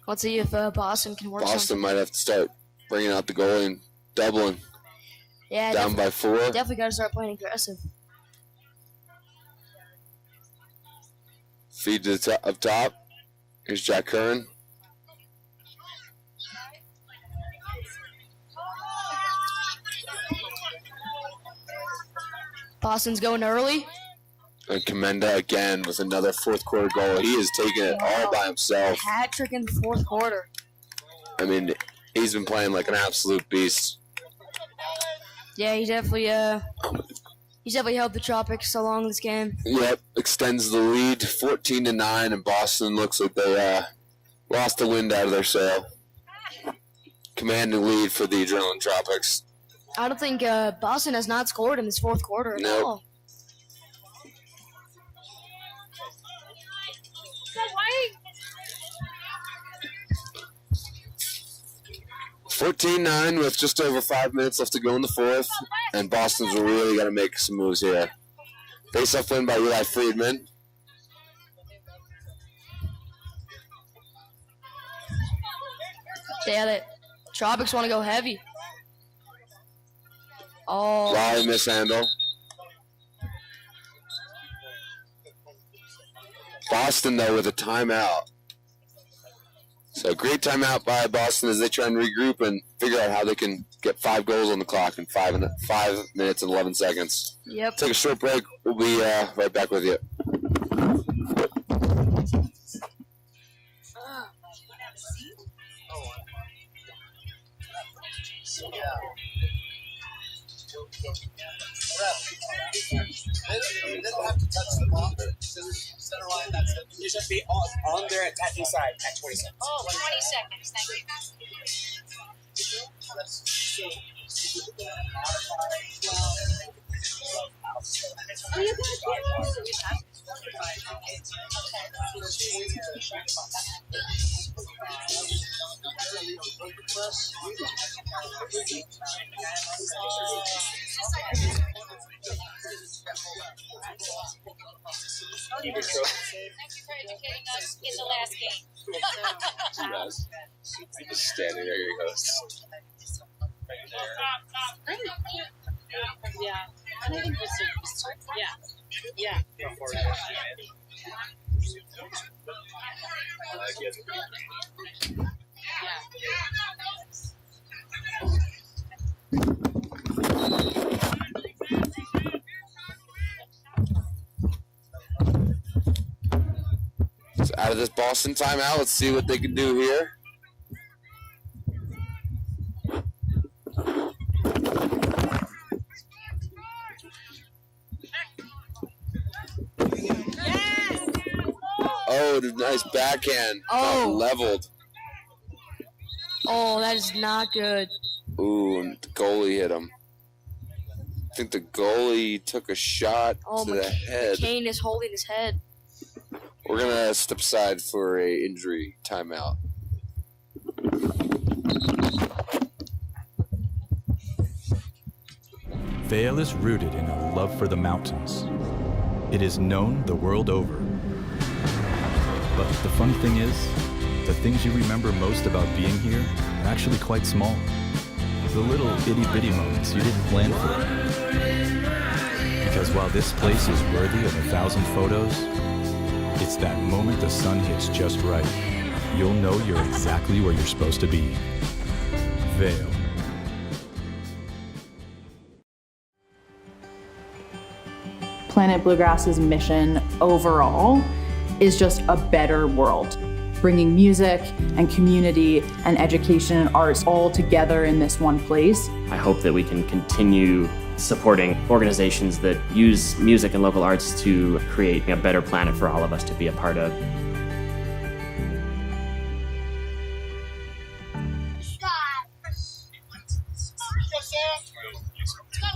Let's see if Boston can work Boston something. might have to start bringing out the goalie and doubling. Yeah, down by 4. Definitely got to start playing aggressive. Feed to the up top. Here's Jack Curran. Boston's going early. And Comenda again with another fourth quarter goal. He is taking it all by himself. Hat trick in the fourth quarter. I mean, he's been playing like an absolute beast. Yeah, he's definitely helped the Tropics along this game. Yep, extends the lead 14-9, and Boston looks like they lost the wind out of their sail. Commanding lead for the ADRLN Tropics. I don't think Boston has not scored in this fourth quarter at all. 14-9 with just over 5 minutes left to go in the fourth, and Boston's really got to make some moves here. Face-off win by Eli Friedman. Yeah, the Tropics want to go heavy. Oh. Lolly mishandle. Boston, though, with a timeout. So great timeout by Boston as they try and regroup and figure out how they can get 5 goals on the clock in 5 minutes and 11 seconds. Yep. Take a short break. We'll be right back with you. They don't have to touch the ball. Center line, that's it. You should be on their attacking side at 20 seconds. Oh, 20 seconds. Thank you. Thank you for educating us in the last game. I'm just standing there, your host. Yeah. And I think this is, yeah. So out of this Boston timeout, let's see what they can do here. Oh, nice backhand. Oh. Leveled. Oh, that is not good. Ooh, and the goalie hit him. I think the goalie took a shot to the head. McCain is holding his head. We're going to step aside for a injury timeout. Vail is rooted in a love for the mountains. It is known the world over. But the fun thing is, the things you remember most about being here are actually quite small. The little itty-bitty moments you didn't plan for. Because while this place is worthy of 1,000 photos, it's that moment the sun hits just right. You'll know you're exactly where you're supposed to be. Vail. Planet Bluegrass's mission overall is just a better world, bringing music and community and education and arts all together in this one place. I hope that we can continue supporting organizations that use music and local arts to create a better planet for all of us to be a part of. Go,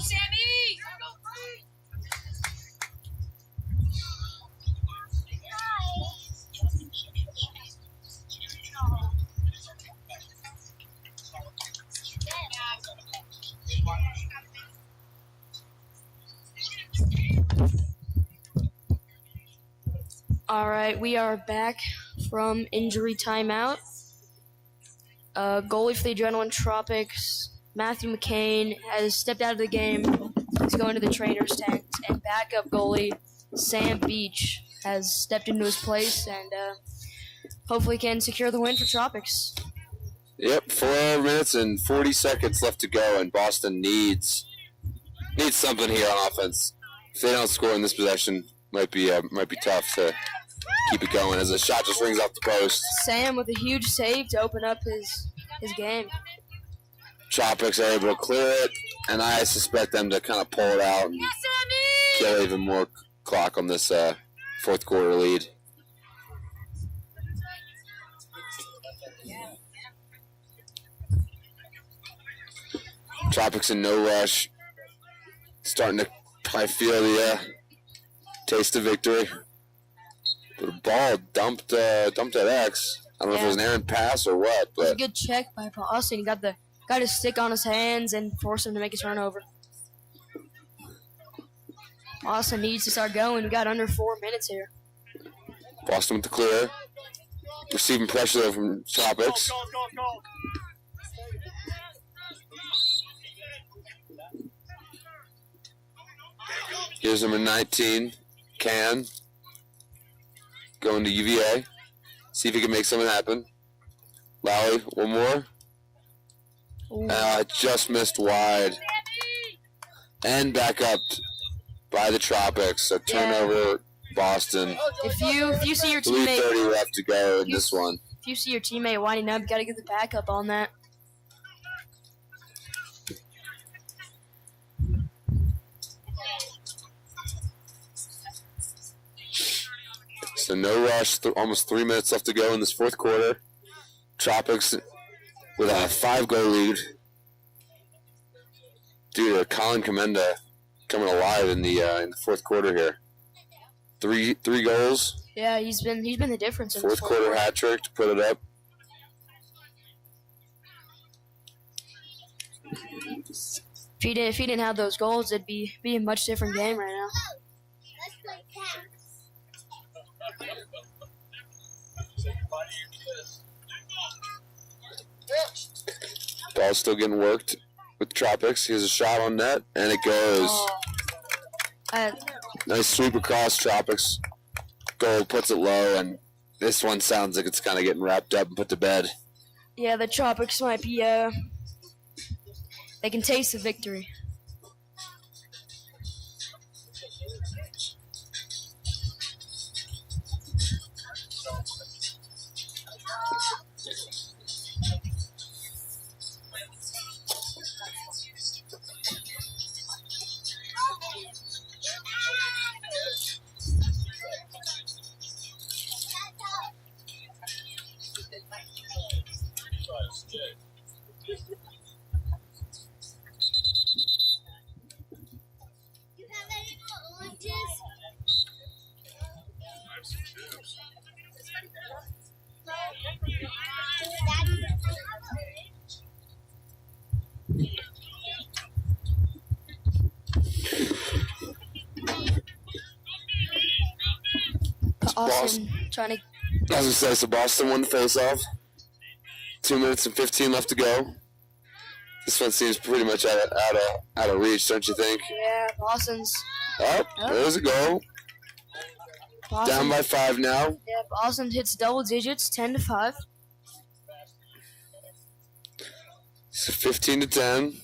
Sammy! All right, we are back from injury timeout. Goalie for the ADRLN Tropics, Matthew McCain, has stepped out of the game. He's going to the trainer's tent, and backup goalie Sam Beach has stepped into his place and hopefully can secure the win for Tropics. Yep, 4 minutes and 40 seconds left to go, and Boston needs something here on offense. If they don't score in this possession, might be tough to keep it going as the shot just rings off the post. Sam with a huge save to open up his game. Tropics are able to clear it, and I suspect them to kind of pull it out and kill even more clock on this fourth quarter lead. Tropics in no rush, starting to probably feel the taste of victory. But the ball dumped at X. I don't know if it was an errant pass or what, It was a but good check by Boston. He got his stick on his hands and forced him to make his turnover. Boston needs to start going. We got under 4 minutes here. Boston with the clear. Receiving pressure though from Tropics. Here's number 19, Can. Going to UVA. See if he can make something happen. Lally, one more. Just missed wide. And back up by the Tropics. A turnover, Boston. If you see your 3:30 teammate, left to go in this one. if you see your teammate winding up, you got to get the backup on that. So no rush, almost 3 minutes left to go in this fourth quarter. Tropics with a 5-goal lead. Due to Colin Commenda coming alive in the fourth quarter here. Three goals. Yeah, he's been the difference in Fourth quarter hat trick to put it up. If he didn't have those goals, it'd be a much different game right now. Ball's still getting worked with Tropics. He has a shot on net, and it goes. Nice sweep across Tropics. Goal puts it low, and this one sounds like it's kind of getting wrapped up and put to bed. Yeah, the Tropics might be, they can taste the victory. Boston trying to. I was going to say, so Boston won the face-off. 2 minutes and 15 left to go. This one seems pretty much out of reach, don't you think? Yeah, Boston's. Oh, there's a goal. Boston, Down by 5 now. Yeah, Boston hits double digits, 10-5. So 15-10.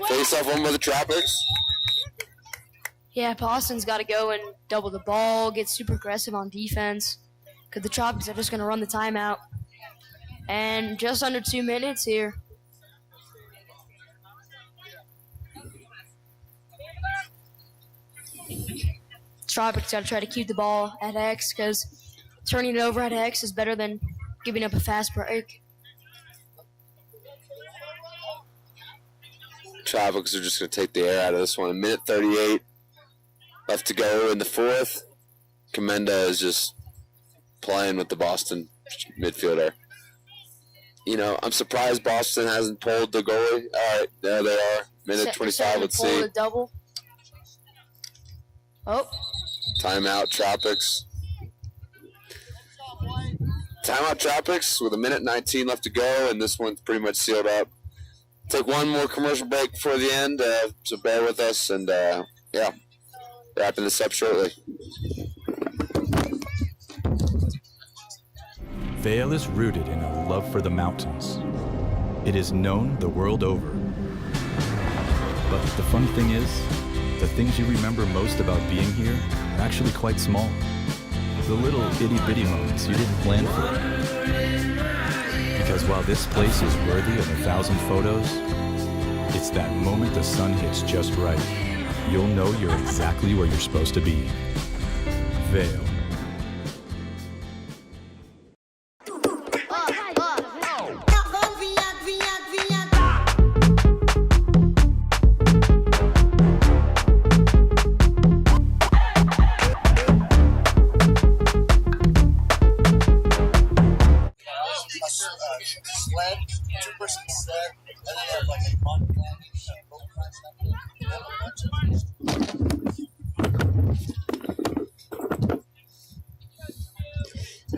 Face off one by the Tropics. Yeah, Boston's got to go and double the ball, get super aggressive on defense, because the Tropics are just going to run the timeout. And just under 2 minutes here. Tropics got to try to keep the ball at X, because turning it over at X is better than giving up a fast break. Tropics are just going to take the air out of this one. 1:38 left to go in the fourth. Commenda is just playing with the Boston midfielder. You know, I'm surprised Boston hasn't pulled the goalie. All right, there they are. Minute 25, let's see. The double. Oh. Timeout, Tropics. Timeout, Tropics with 1:19 left to go, and this one's pretty much sealed up. take one more commercial break before the end, so bear with us, and yeah, wrapping this up shortly. Vail is rooted in a love for the mountains. It is known the world over. But the funny thing is, the things you remember most about being here are actually quite small. The little itty-bitty moments you didn't plan for. Because while this place is worthy of 1,000 photos, it's that moment the sun hits just right. You'll know you're exactly where you're supposed to be. Vail. Sled, two-person sled, and then they have like a fun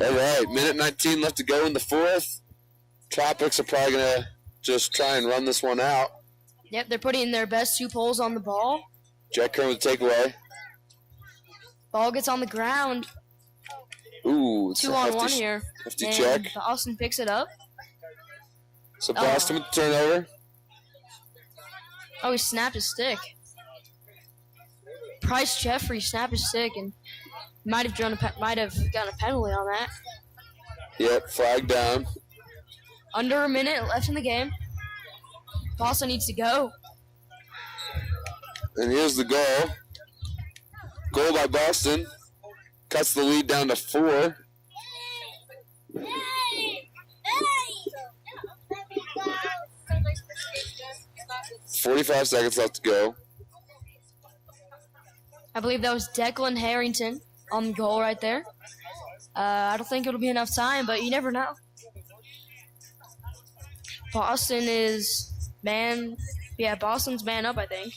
All right, minute 19 left to go in the fourth. Tropics are probably going to just try and run this one out. Yep, they're putting their best 2 poles on the ball. Jack Kern with the takeaway. Ball gets on the ground. Ooh, it's 2 a on hefty, 1 here. hefty And check. Boston picks it up. So Boston with the turnover. Oh, he snapped his stick. Price Jeffrey snapped his stick and might have gotten a penalty on that. Yep, flag down. Under a minute left in the game. Boston needs to go. And here's the goal. Goal by Boston. Cuts the lead down to 4. 45 seconds left to go. I believe that was Declan Harrington on the goal right there. I don't think it'll be enough time, but you never know. Boston is Boston's man up, I think.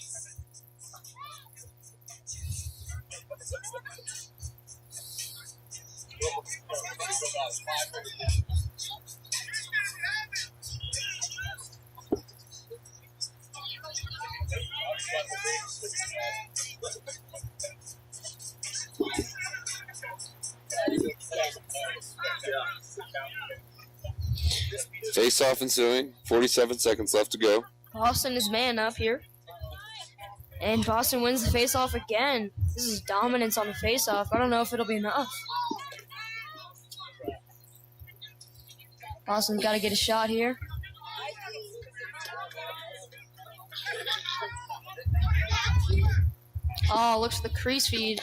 Face-off ensuing. 47 seconds left to go. Boston is man up here. And Boston wins the face-off again. This is dominance on the face-off. I don't know if it'll be enough. Boston's got to get a shot here. Oh, looks for the crease feed.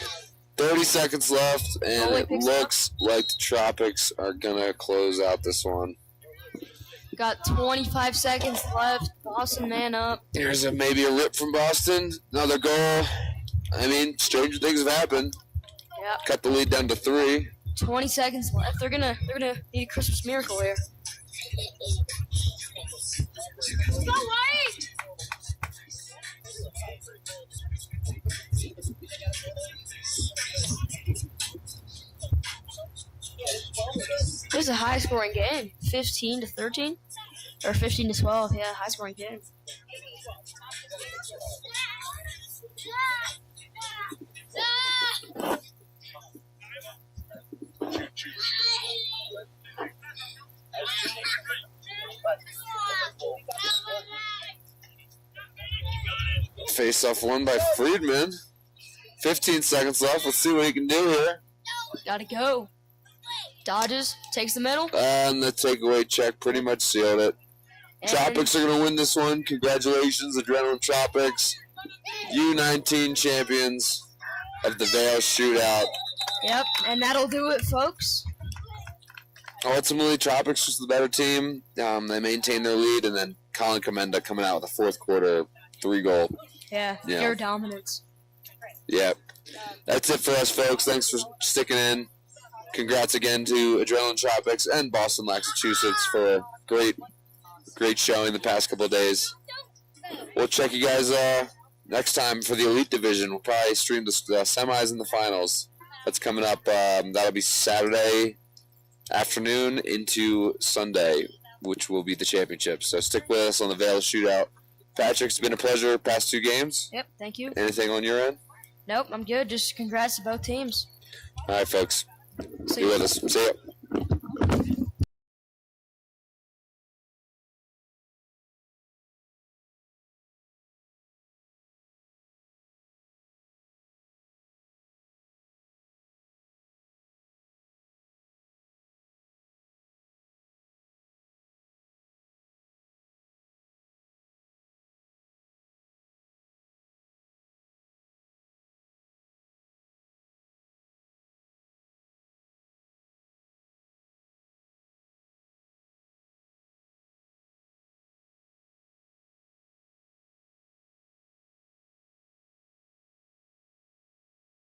30 seconds left, and it looks like the Tropics are going to close out this one. Got 25 seconds left. Boston man up. Here's maybe a rip from Boston. Another goal. I mean, stranger things have happened. Yeah. Cut the lead down to 3. 20 seconds left. They're gonna need a Christmas miracle here. Go White! This is a high-scoring game. 15-13, or 15-12. Yeah, high-scoring game. Face-off won by Friedman. 15 seconds left. Let's see what he can do here. Gotta go. Dodges, takes the middle. And the takeaway check pretty much sealed it. And Tropics are going to win this one. Congratulations, ADRLN Tropics. U19 champions of the Vail Shootout. Yep, and that'll do it, folks. Ultimately, Tropics was the better team. They maintained their lead, and then Colin Commenda coming out with a fourth quarter 3-goal. Yeah, pure dominance. Yeah. That's it for us, folks. Thanks for sticking in. Congrats again to ADRLN Tropics and Boston Laxachusettts for a great showing the past couple of days. We'll check you guys next time for the Elite Division. We'll probably stream the semis and the finals. That's coming up. That'll be Saturday afternoon into Sunday. which will be the championship. So stick with us on the Vail Shootout. Patrick, it's been a pleasure past 2 games. Yep, thank you. Anything on your end? Nope, I'm good. Just congrats to both teams. All right, folks. See Be ya. with us. See ya.